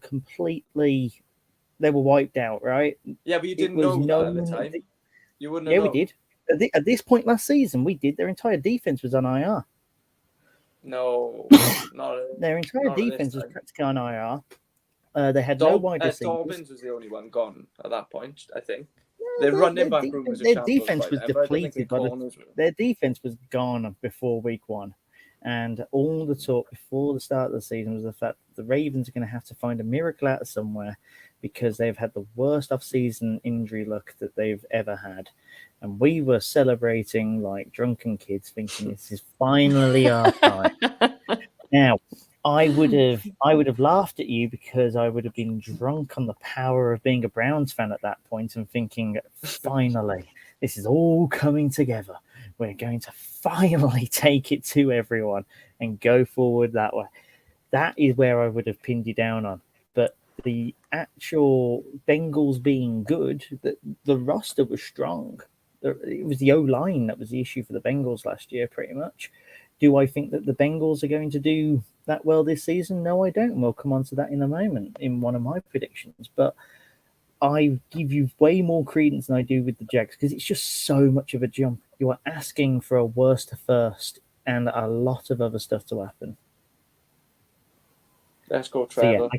they were wiped out, right? Yeah, but you didn't know that at the time. You wouldn't have known. We did. At this point last season, we did. Their entire defense was on IR. No, not their entire defense was practically on IR. They had no wide receivers. Dobbins was the only one gone at that point, I think. Their running back room was their defense was depleted. Their defense was gone before week one. And all the talk before the start of the season was the fact that the Ravens are going to have to find a miracle out of somewhere because they've had the worst off-season injury luck that they've ever had. And we were celebrating like drunken kids thinking this is finally our time. Now, I would have laughed at you because I would have been drunk on the power of being a Browns fan at that point and thinking, finally, this is all coming together. We're going to finally take it to everyone and go forward that way. That is where I would have pinned you down on. But the actual Bengals being good, the roster was strong. It was the O-line that was the issue for the Bengals last year, pretty much. Do I think that the Bengals are going to do that well this season? No, I don't. We'll come on to that in a moment in one of my predictions. But I give you way more credence than I do with the Jags because it's just so much of a jump. You are asking for a worst to first and a lot of other stuff to happen. Let's go, Trevor.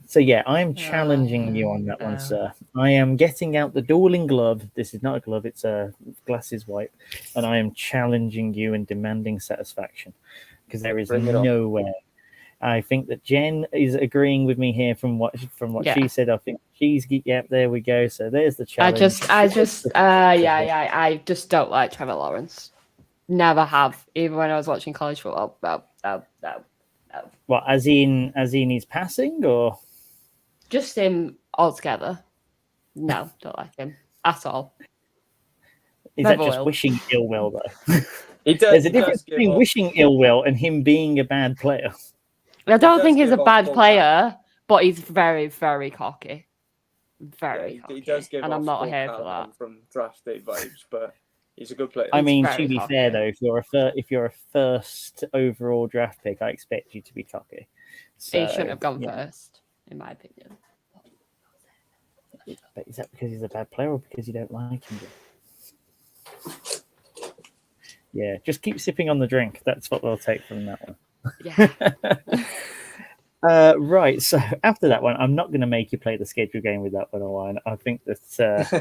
So I am challenging you on that one, sir. I am getting out the dueling glove. This is not a glove, it's a glasses wipe. And I am challenging you and demanding satisfaction because there is no way. I think that Jen is agreeing with me here from what she said. I think she's there we go. So there's the challenge. I just don't like Trevor Lawrence. Never have. Even when I was watching college football. No. What, as in his passing or just him altogether? No, don't like him at all. Is that just wishing ill will though? There's a difference between wishing ill will and him being a bad player. I don't think he's a bad player, but he's very, very cocky. Very Yeah, cocky. he does give and off I'm not Paul here for Callahan that. from draft day vibes, but he's a good player. I mean, very to be cocky. fair though, if you're a first overall draft pick, I expect you to be cocky. So, He shouldn't have gone first, in my opinion. But is that because he's a bad player or because you don't like him? Yeah, just keep sipping on the drink. That's what we'll take from that one. Yeah. Right, so after that one, I'm not going to make you play the schedule game with that one, Owain. I think that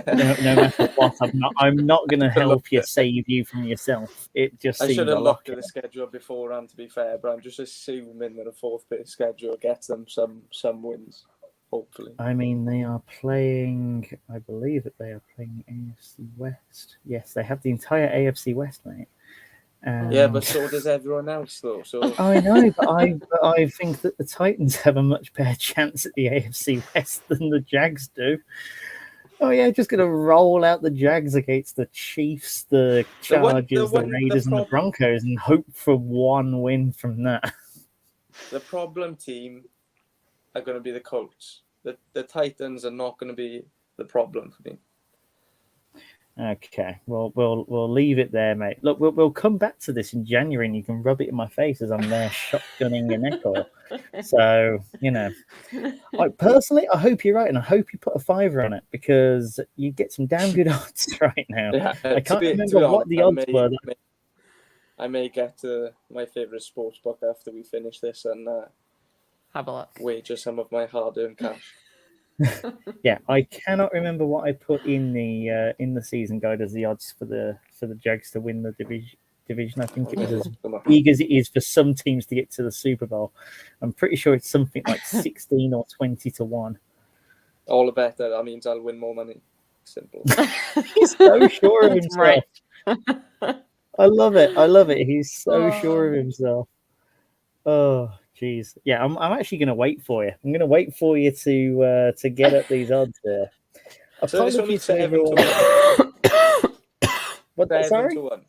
no matter what, I'm not going to help you save you from yourself. It just I seems should have a looked lot. at the schedule beforehand, to be fair, but I'm just assuming that a fourth place schedule gets them some wins, hopefully. I mean, they are playing. I believe that they are playing AFC West. Yes, they have the entire AFC West, mate. Yeah, but so does everyone else, though. So I know, but I think that the Titans have a much better chance at the AFC West than the Jags do. Oh yeah, just going to roll out the Jags against the Chiefs, the Chargers, the Raiders, and the Broncos, and hope for one win from that. The problem team are going to be the Colts. The Titans are not going to be the problem for me. Okay, well, we'll leave it there, mate. Look, we'll come back to this in January, and you can rub it in my face as I'm there shotgunning your neck oil. So, personally, I hope you're right, and I hope you put a $5 on it because you get some damn good odds right now. Yeah, I can't remember what the odds were. I may get to my favourite sports book after we finish this and have a look. Wager some of my hard-earned cash. Yeah, I cannot remember what I put in the season guide as the odds for the Jags to win the division. I think it was as big as it is for some teams to get to the Super Bowl. I'm pretty sure it's something like 16 or 20 to 1. All the better. That means I'll win more money. Simple. He's so sure of himself. Right. I love it. He's so sure of himself. Oh, jeez. Yeah, I'm actually going to wait for you. I'm going to wait for you to get up these odds there. So it's only 7 to 1. What? 7 to 1.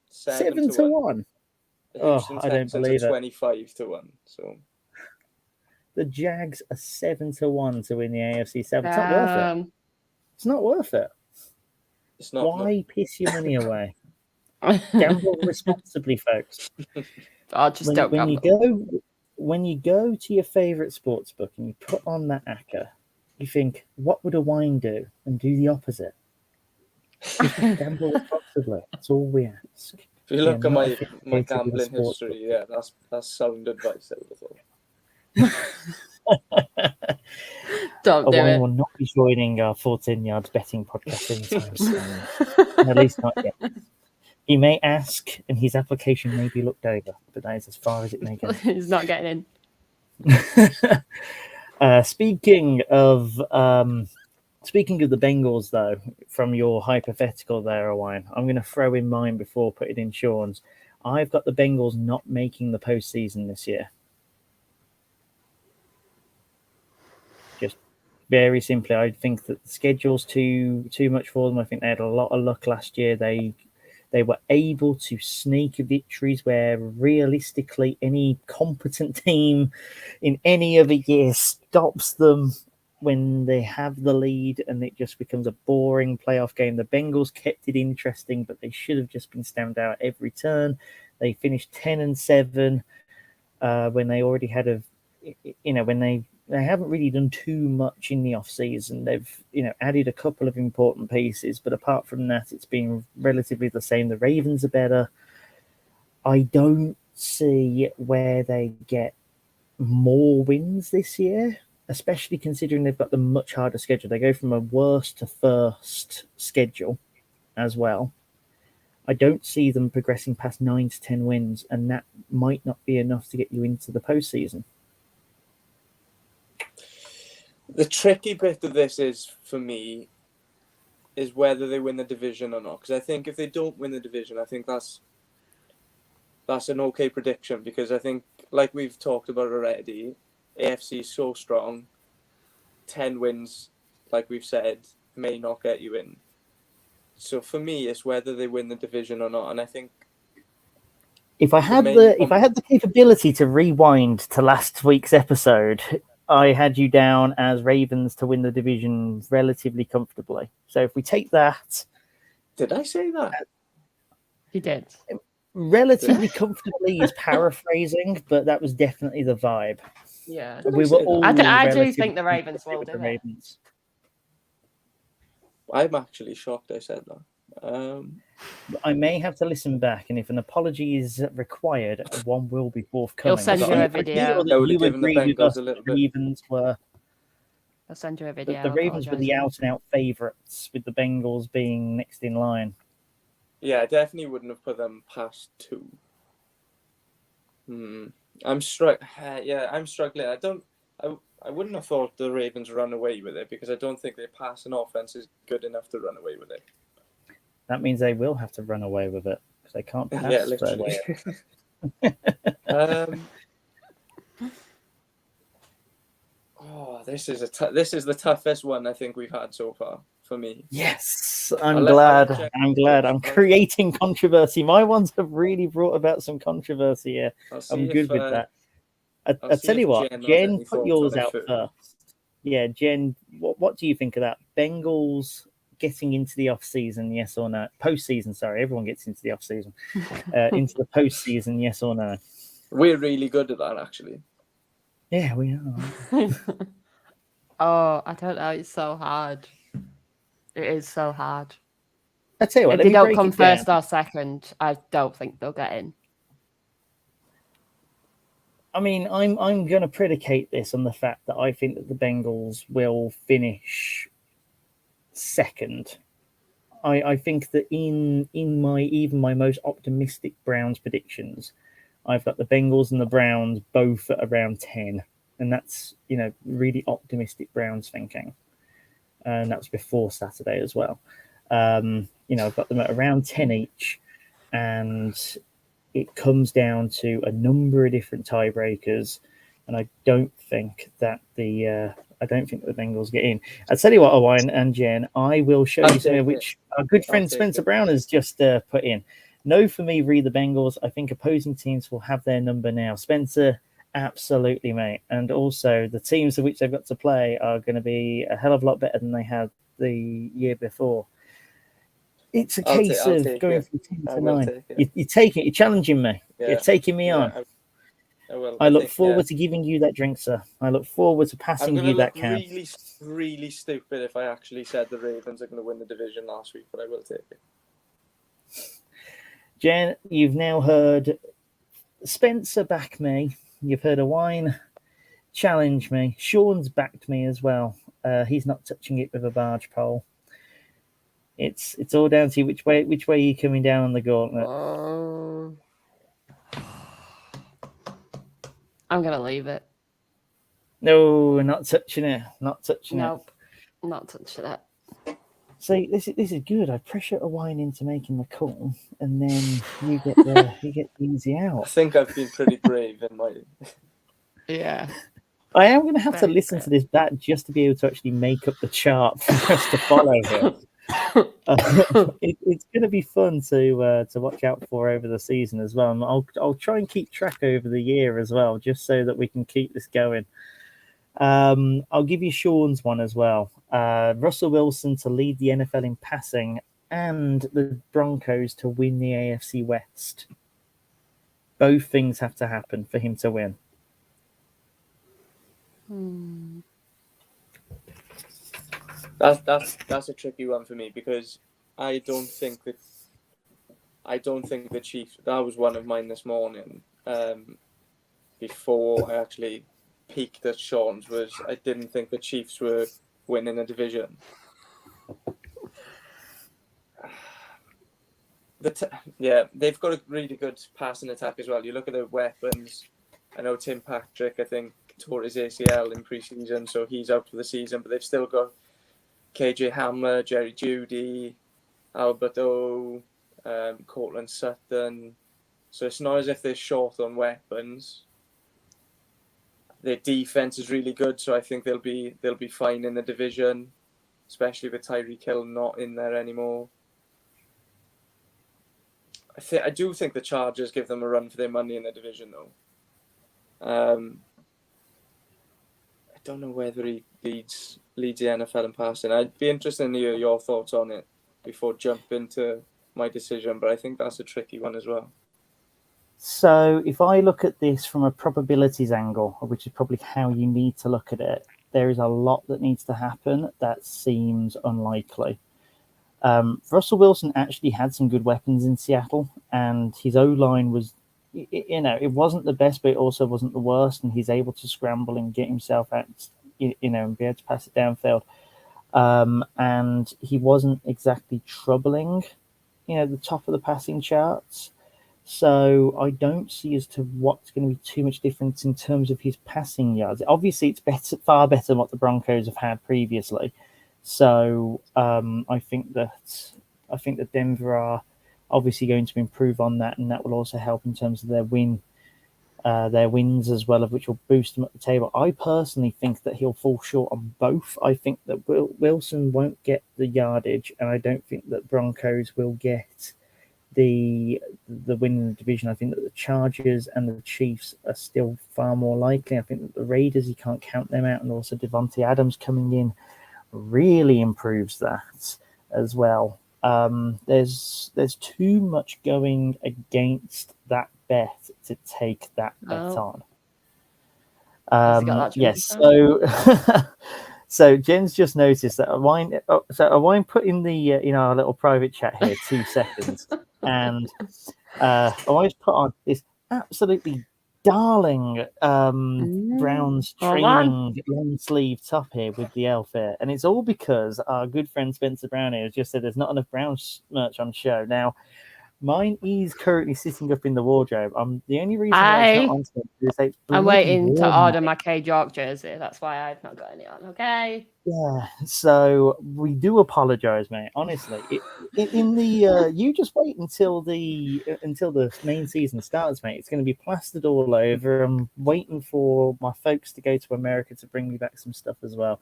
7 to 1. Oh, I don't believe it. 25 to 1. So the Jags are 7 to 1 to win the AFC 7. It's not worth it. It's not worth it. It's not. Why piss your money away? Gamble responsibly, folks. Don't gamble. When you go to your favourite sports book and you put on that ACCA, you think, what would Owain do? And do the opposite. Gamble responsibly. That's all we ask. If you look at my gambling history, yeah, that's sound advice, I would have thought. Don't do Owain it. will not be joining our 14 yards betting podcast anytime soon. At least not yet. He may ask, and his application may be looked over, but that is as far as it may go. He's not getting in. Speaking of the Bengals, though, from your hypothetical there, Owain, I'm going to throw in mine before putting in Sean's. I've got the Bengals not making the postseason this year. Just very simply, I think that the schedule's too much for them. I think they had a lot of luck last year. They were able to sneak victories where realistically any competent team in any other year stops them when they have the lead and it just becomes a boring playoff game. The Bengals kept it interesting, but they should have just been stamped out every turn. They finished 10-7 when they already had when they haven't really done too much in the off season. They've, added a couple of important pieces, but apart from that, it's been relatively the same. The Ravens are better. I don't see where they get more wins this year, especially considering they've got the much harder schedule. They go from a worst to first schedule as well. I don't see them progressing past 9 to 10 wins, and that might not be enough to get you into the postseason. The tricky bit of this is, for me, is whether they win the division or not. Because I think if they don't win the division, I think that's an okay prediction. Because I think, like we've talked about already, AFC is so strong. 10 wins, like we've said, may not get you in. So for me, it's whether they win the division or not. And I think if I had the capability to rewind to last week's episode, I had you down as Ravens to win the division relatively comfortably. So if we take that, Did I say that? You did. relatively comfortably is paraphrasing, but that was definitely the vibe. Yeah. We were all. I do relatively think the Ravens comfortable will with do the it. Ravens. I'm actually shocked I said that. I may have to listen back, and if an apology is required, one will be forthcoming. He'll send But you I a video. feel I that would you have given the agreed with Bengals us a that little the bit. Ravens were. I'll send you a video. The Ravens were the out and out favourites, with the Bengals being next in line. Yeah, I definitely wouldn't have put them past 2. I'm struggling. I wouldn't have thought the Ravens run away with it because I don't think their passing offense is good enough to run away with it. That means they will have to run away with it because they can't pass. Yeah, literally. This is the toughest one I think we've had so far for me. Yes, I'm glad. I'm creating controversy. My ones have really brought about some controversy here. I'm good with that. I'll tell you what, Jen, put yours out first. Yeah, Jen, what do you think of that? Bengals getting into the off season, yes or no? Postseason, sorry, everyone gets into the off season. Into the postseason, yes or no? We're really good at that, actually. Yeah, we are. Oh, I don't know. It's so hard. It is so hard. I tell you what, if they don't come first or second, I don't think they'll get in. I mean, I'm going to predicate this on the fact that I think that the Bengals will finish second. I think that in my most optimistic Browns predictions, I've got the Bengals and the Browns both at around 10, and that's really optimistic Browns thinking, and that was before Saturday as well. I've got them at around 10 each, and it comes down to a number of different tiebreakers, and I don't think that the Bengals get in. I'll tell you what, Owain and Jen, I will show you something which our good friend Spencer Brown has just put in. No, for me, read the Bengals. I think opposing teams will have their number now. Spencer, absolutely, mate. And also, the teams of which they've got to play are going to be a hell of a lot better than they had the year before. It's a case of going from 10 to 9. You're taking it. You're challenging me. Yeah. You're taking me on. I look forward to giving you that drink, sir. I look forward to passing you that can. I'm going to look really stupid if I actually said the Ravens are going to win the division last week, but I will take it. Jen, you've now heard Spencer back me. You've heard Owain challenge me. Sean's backed me as well. He's not touching it with a barge pole. It's all down to you. Which way are you coming down on the gauntlet? I'm gonna leave it. No, not touching it. Not touching it. Nope, not touching it. See, this is good. I pressure Owain into making the call, and then you get the easy out. I think I've been pretty brave in my. Yeah. I am going to have to listen to this back just to be able to actually make up the chart for us to follow here. It's going to be fun to watch out for over the season as well. And I'll try and keep track over the year as well, just so that we can keep this going. I'll give you Sean's one as well. Russell Wilson to lead the NFL in passing, and the Broncos to win the AFC West. Both things have to happen for him to win. That's a tricky one for me because I don't think the Chiefs. That was one of mine this morning. Before I actually peaked at Sean's, was I didn't think the Chiefs were winning a division. They've got a really good passing attack as well. You look at their weapons. I know Tim Patrick, I think, tore his ACL in preseason, so he's out for the season. But they've still got KJ Hamler, Jerry Jeudy, Albert O, Cortland Sutton. So it's not as if they're short on weapons. Their defense is really good, so I think they'll be fine in the division, especially with Tyreek Hill not in there anymore. I do think the Chargers give them a run for their money in the division, though. don't know whether he leads the NFL in passing. I'd be interested to hear your thoughts on it before jumping to my decision, but I think that's a tricky one as well. So if I look at this from a probabilities angle, which is probably how you need to look at it, there is a lot that needs to happen that seems unlikely. Russell Wilson actually had some good weapons in Seattle, and his O-line was, it wasn't the best, but it also wasn't the worst, and he's able to scramble and get himself out, and be able to pass it downfield. And he wasn't exactly troubling, the top of the passing charts. So I don't see as to what's going to be too much difference in terms of his passing yards. Obviously, it's far better than what the Broncos have had previously. So I think that Denver are obviously going to improve on that, and that will also help in terms of their wins as well, of which will boost them at the table. I personally think that he'll fall short on both. I think that Wilson won't get the yardage, and I don't think that Broncos will get the win in the division. I think that the Chargers and the Chiefs are still far more likely. I think that the Raiders, you can't count them out, and also Devontae Adams coming in really improves that as well. There's too much going against that bet to take that bet on. Yes, so Jen's just noticed that Owain put in the our little private chat here 2 seconds, and Owain's put on this absolutely darling Browns training long sleeve top here with the elf here, and it's all because our good friend Spencer Brown here has just said there's not enough Browns merch on show. Now, mine is currently sitting up in the wardrobe. The only reason why it's not on sale is it's I'm waiting to order mate. my Cage York jersey. That's why I've not got any on. Okay. Yeah, so we do apologize, mate. Honestly, you just wait until the main season starts, mate. It's going to be plastered all over. I'm waiting for my folks to go to America to bring me back some stuff as well.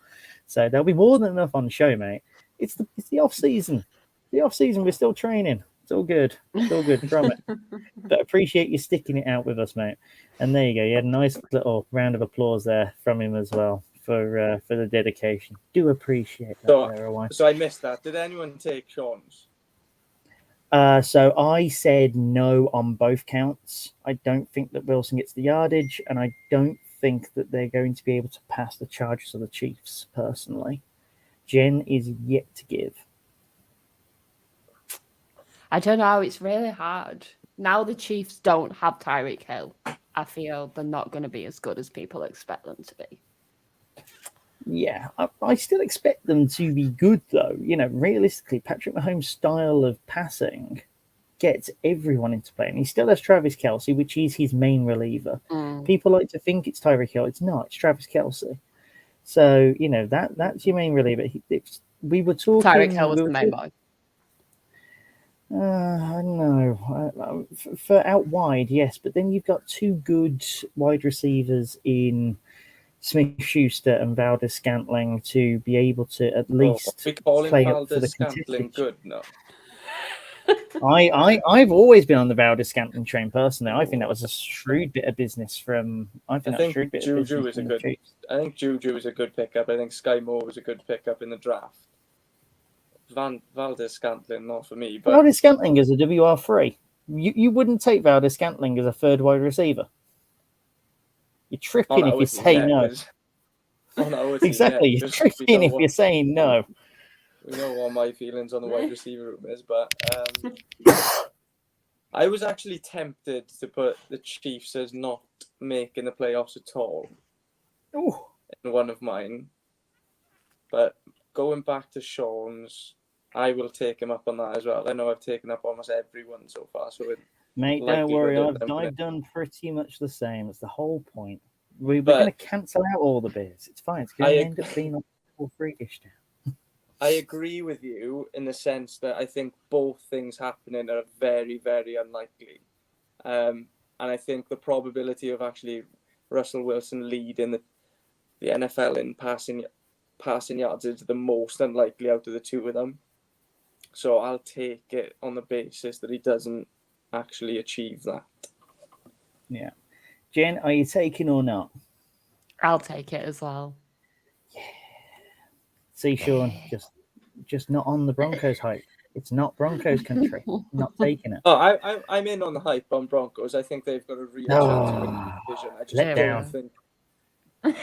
So there'll be more than enough on the show, mate. It's the off season. The off season, we're still training. It's all good. It's all good, promise. But appreciate you sticking it out with us, mate. And there you go. You had a nice little round of applause there from him as well for the dedication. Do appreciate that. So I missed that. Did anyone take Sean's? So I said no on both counts. I don't think that Wilson gets the yardage, and I don't think that they're going to be able to pass the Chargers or the Chiefs, personally. Jen is yet to give. I don't know. It's really hard. Now the Chiefs don't have Tyreek Hill. I feel they're not going to be as good as people expect them to be. Yeah, I still expect them to be good, though. Realistically, Patrick Mahomes' style of passing gets everyone into play. And he still has Travis Kelce, which is his main reliever. People like to think it's Tyreek Hill. It's not. It's Travis Kelce. So, that's your main reliever. We were talking... Tyreek Hill was the main boy. I don't know. For out wide, yes. But then you've got 2 good wide receivers in Smith-Schuster and Valdez-Scantling to be able to at least play up for the contested. Good, no. I've always been on the Valdez-Scantling train personally. I think that was a shrewd bit of business from. I think Juju is a good. I think Juju is a good pickup. I think Sky Moore was a good pickup in the draft. Valdez-Scantling, not for me. But Valdez-Scantling is a WR3. You wouldn't take Valdez-Scantling as a third wide receiver. You're tripping if you say no. Exactly, you're tripping if you're saying no. We know what my feelings on the wide receiver room is, but I was actually tempted to put the Chiefs as not making the playoffs at all in one of mine. But going back to Sean's, I will take him up on that as well. I know I've taken up almost everyone so far. So mate, don't worry. I've done pretty much the same. It's the whole point. We're going to cancel out all the beers. It's fine. It's going to end up being a 4-3-ish now. I agree with you in the sense that I think both things happening are very, very unlikely. And I think the probability of actually Russell Wilson leading the NFL in passing yards is the most unlikely out of the 2 of them. So I'll take it on the basis that he doesn't actually achieve that. Yeah. Jen, are you taking or not? I'll take it as well. See, Sean, just not on the Broncos hype. It's not Broncos country. Not taking it. Oh, I'm in on the hype on Broncos. I think they've got a real chance to win the division. I just let don't down. think.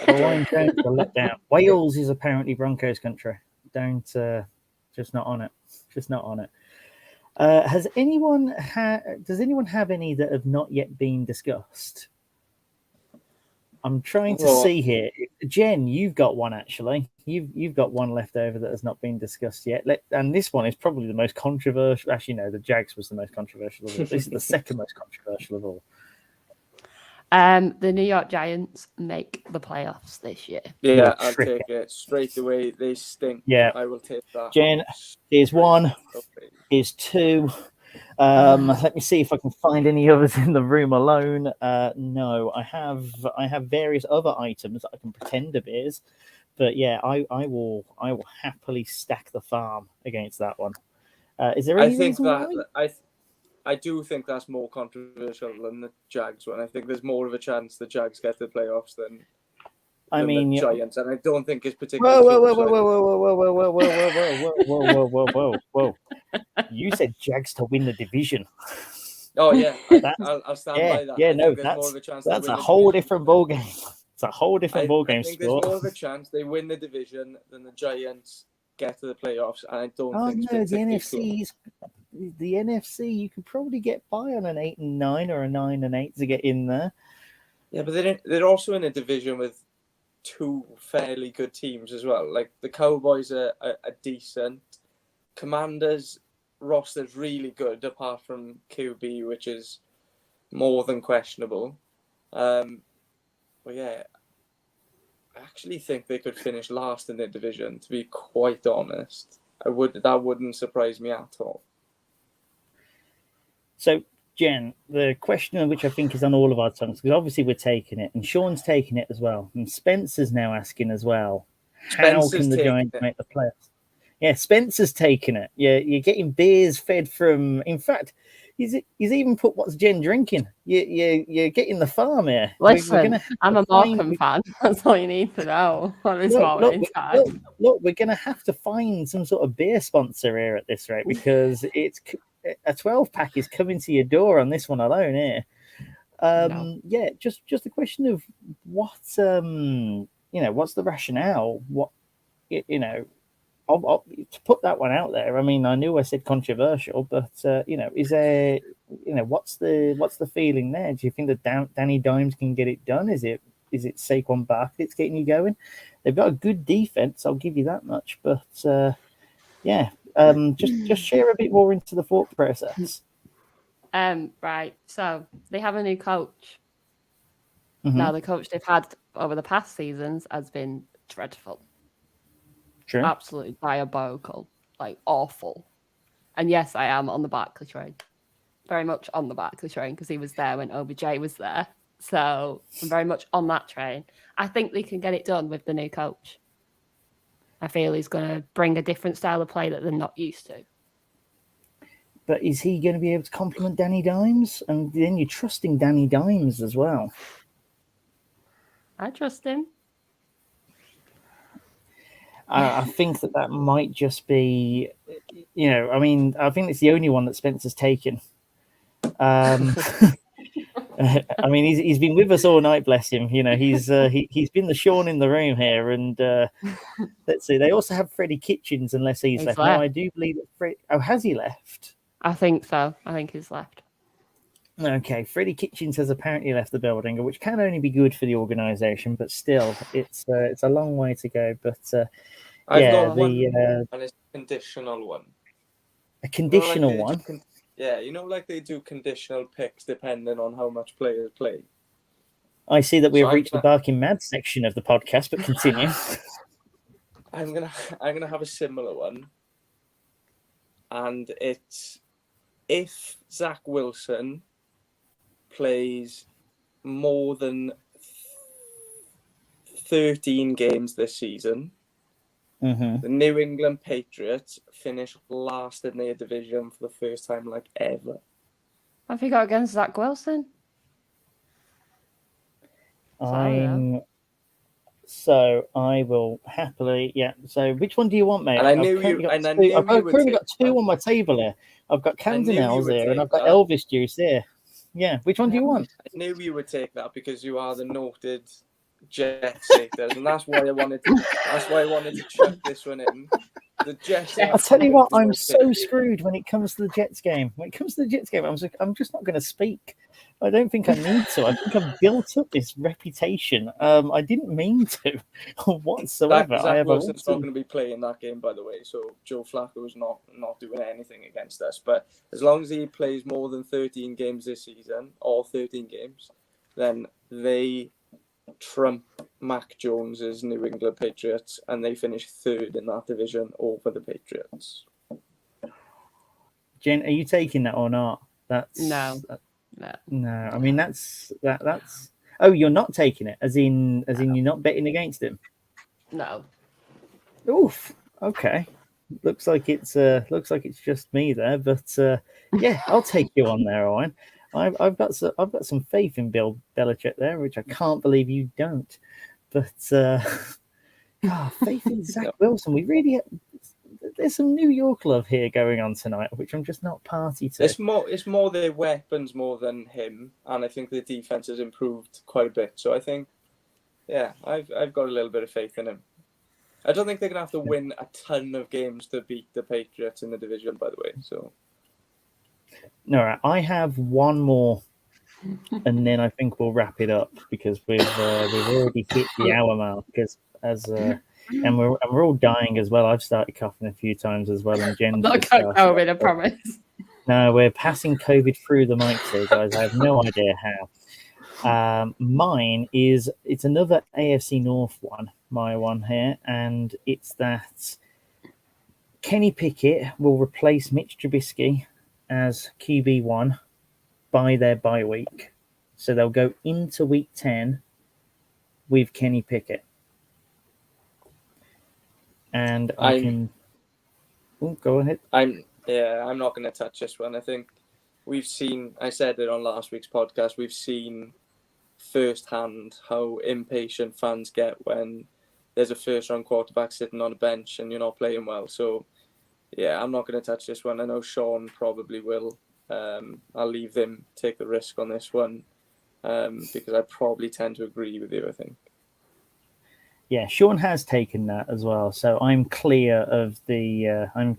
Owain Jones will let down. Wales is apparently Broncos country. Don't just not on it. Just not on it. Does anyone have any that have not yet been discussed? I'm trying to see here. Jen, you've got one actually. You've got one left over that has not been discussed yet. And this one is probably the most controversial. Actually, no, the Jags was the most controversial of all. This is the second most controversial of all. The New York Giants make the playoffs this year. Yeah, I'll take it straight away. They stink. Yeah, I will take that. Jen, here's one. Here's two. Let me see if I can find any others in the room alone. No, I have various other items that I can pretend to be, but yeah, I will happily stack the farm against that one. Is there any reason why? I do think that's more controversial than the Jags one. I think there's more of a chance the Jags get to the playoffs than the Giants, and I don't think it's particularly. Whoa! You said Jags to win the division. Oh yeah, I'll stand by that. Yeah, no, that's a whole different ball game. It's a whole different ball game. I think there's more of a chance they win the division than the Giants get to the playoffs, and I don't think it's the NFC, you could probably get by on an 8-9 or a 9-8 to get in there. Yeah, but they're also in a division with two fairly good teams as well. Like the Cowboys are decent. Commanders roster's really good, apart from QB, which is more than questionable. But yeah, I actually think they could finish last in their division. To be quite honest, that wouldn't surprise me at all. So, Jen, the question which I think is on all of our tongues, because obviously we're taking it, and Sean's taking it as well, and Spencer's now asking as well, how can the Giants make the playoffs? Yeah, Spencer's taking it. Yeah, you're getting beers fed from. In fact, he's even put what's Jen drinking. You're getting the farm here. Listen, I'm a Markham fan. That's all you need to know on this moment in time. Look, we're going to have to find some sort of beer sponsor here at this rate, because it's a 12-pack is coming to your door on this one alone here. Yeah, just a question of what's what's the rationale? What I'll to put that one out there. I mean, I knew I said controversial, but is there what's the feeling there? Do you think that Danny Dimes can get it done? Is it Saquon Barkley that's getting you going? They've got a good defense, I'll give you that much, but yeah. Just share a bit more into the thought process. Right. So they have a new coach. Mm-hmm. Now the coach they've had over the past seasons has been dreadful. True. Absolutely diabolical, like awful. And yes, I am on the Barkley train. Very much on the Barkley train, because he was there when OBJ was there. So I'm very much on that train. I think they can get it done with the new coach. I feel he's going to bring a different style of play that they're not used to. But is he going to be able to complement Danny Dimes? And then you're trusting Danny Dimes as well. I trust him. I think that might just be, I mean, I think it's the only one that Spencer's taken. I mean, he's been with us all night, bless him. He's been the Sean in the room here, and let's see. They also have Freddie Kitchens, unless he's left. Now, I do believe that has he left? I think so. I think he's left. Okay, Freddie Kitchens has apparently left the building, which can only be good for the organisation, but still, it's a long way to go. But I've got one, and it's a conditional one. A conditional one. Yeah, like they do conditional picks depending on how much players play. I see that we've reached the Barking Mad section of the podcast, but continue. I'm gonna have a similar one, and it's if Zach Wilson plays more than 13 games this season, the New England Patriots finish last in their division for the first time ever. Have you got against Zach Wilson? I'm So I will happily, yeah. So which one do you want, mate? And I knew you. And I knew you I've would currently take got two on my table here. I've got Camdenel's here, and I've got that. Elvis juice here. Yeah, which one do you want? I knew you would take that because you are the noted Jets haters, and that's why I wanted to. That's why I wanted to chuck this one in. The Jets. I'll tell you what, I'm so screwed when it comes to the Jets game. When it comes to the Jets game, I'm just not going to speak. I don't think I need to. I think I've built up this reputation. I didn't mean to whatsoever. Zach Wilson's not going to be playing that game, by the way. So Joe Flacco is not doing anything against us. But as long as he plays more than 13 games this season, or 13 games, then they trump Mac Jones's New England Patriots, and they finish third in that division over the Patriots. Jen, are you taking that or not? No. I mean, that's. Oh, you're not taking it, as in you're not betting against him. No. Oof. Okay. Looks like it's just me there, but yeah, I'll take you on there, Owen. I've got some faith in Bill Belichick there, which I can't believe you don't. But faith in Zach Wilson. We really there's some New York love here going on tonight, which I'm just not party to. It's more their weapons more than him, and I think the defense has improved quite a bit. So I think, yeah, I've got a little bit of faith in him. I don't think they're gonna have to win a ton of games to beat the Patriots in the division, by the way. So. All right, I have one more, and then I think we'll wrap it up because we've already hit the hour mark. And we're all dying as well. I've started coughing a few times as well, and Jen's not got COVID, I promise. No, we're passing COVID through the mics here, guys. I have no idea how. Mine it's another AFC North one. My one here, and it's that Kenny Pickett will replace Mitch Trubisky as QB1 by their bye week. So they'll go into week 10 with Kenny Pickett. And go ahead. I'm not going to touch this one. I think I said it on last week's podcast, we've seen firsthand how impatient fans get when there's a first-round quarterback sitting on a bench and you're not playing well. So, yeah, I'm not going to touch this one. I know Sean probably will. I'll leave them take the risk on this one because I probably tend to agree with you, I think. Yeah, Sean has taken that as well. So I'm clear of the I'm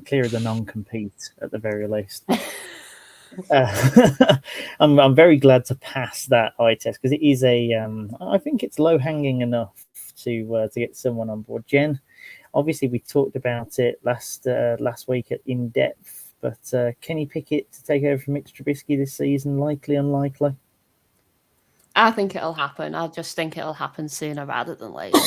clear of the non-compete at the very least. I'm very glad to pass that eye test because it is I think it's low hanging enough to get someone on board. Jen, obviously we talked about it last week in depth, but Kenny Pickett to take over from Mitch Trubisky this season, likely, unlikely? I think it'll happen. I just think it'll happen sooner rather than later.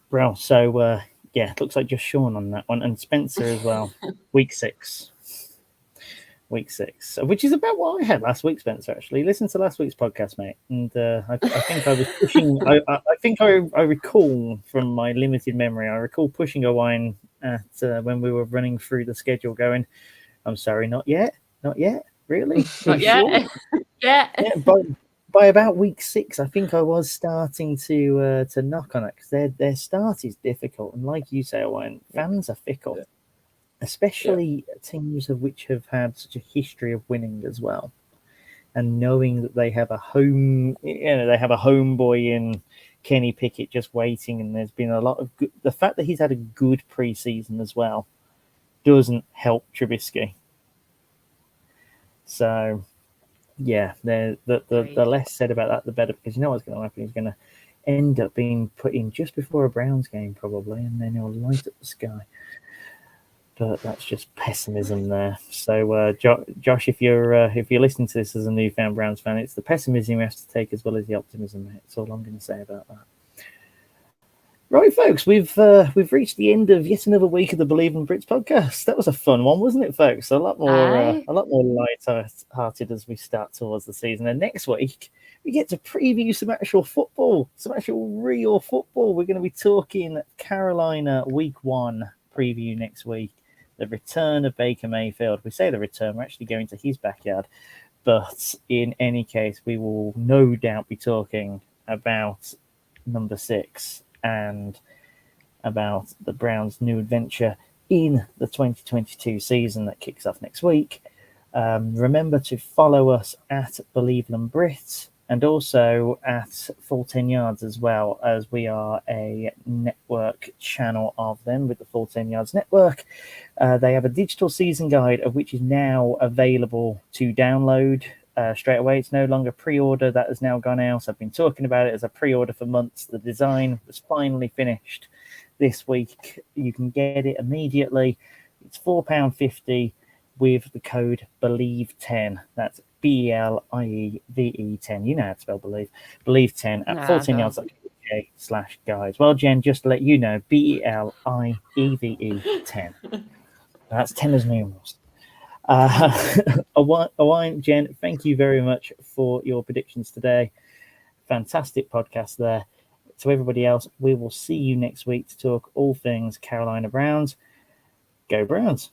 Well, so yeah, looks like just Sean on that one, and Spencer as well. Week 6, which is about what I had last week, Spencer. Actually, listen to last week's podcast, mate, and I think I was pushing. I think I recall from my limited memory. I recall pushing Owain at when we were running through the schedule, going, "I'm sorry, not yet, really, not yet, yeah." By about week 6, I think I was starting to knock on it because their start is difficult, and like you say, Owain, fans are fickle, especially teams of which have had such a history of winning as well, and knowing that they have a homeboy in Kenny Pickett just waiting, and there's been a lot of good. The fact that he's had a good preseason as well doesn't help Trubisky. So. Yeah, the less said about that, the better, because you know what's going to happen. He's going to end up being put in just before a Browns game, probably, and then he'll light up the sky. But that's just pessimism there. So, Josh, if you're listening to this as a newfound Browns fan, it's the pessimism you have to take as well as the optimism. That's all I'm going to say about that. Right, folks, we've reached the end of yet another week of the Believeland Brits podcast. That was a fun one, wasn't it, folks? A lot more light-hearted as we start towards the season. And next week, we get to preview some actual football, some actual real football. We're going to be talking Carolina Week 1 preview next week. The return of Baker Mayfield. We say the return, we're actually going to his backyard. But in any case, we will no doubt be talking about number 6 and about the Browns' new adventure in the 2022 season that kicks off next week. Remember to follow us at Believeland Brits and also at Full 10 Yards as well, as we are a network channel of them with the Full 10 Yards Network. They have a digital season guide of which is now available to download straight away. It's no longer pre-order. That has now gone out. I've been talking about it as a pre-order for months. The design was finally finished this week. You can get it immediately. It's £4.50 with the code BELIEVE10. That's BELIEVE10. You know how to spell believe. Believe10 at 14yards.uk/guides. Well, Jen, just to let you know, BELIEVE10. That's 10 as numerals. Owain, Jen, thank you very much for your predictions today. Fantastic podcast there. To everybody else, we will see you next week to talk all things Carolina Browns. Go Browns!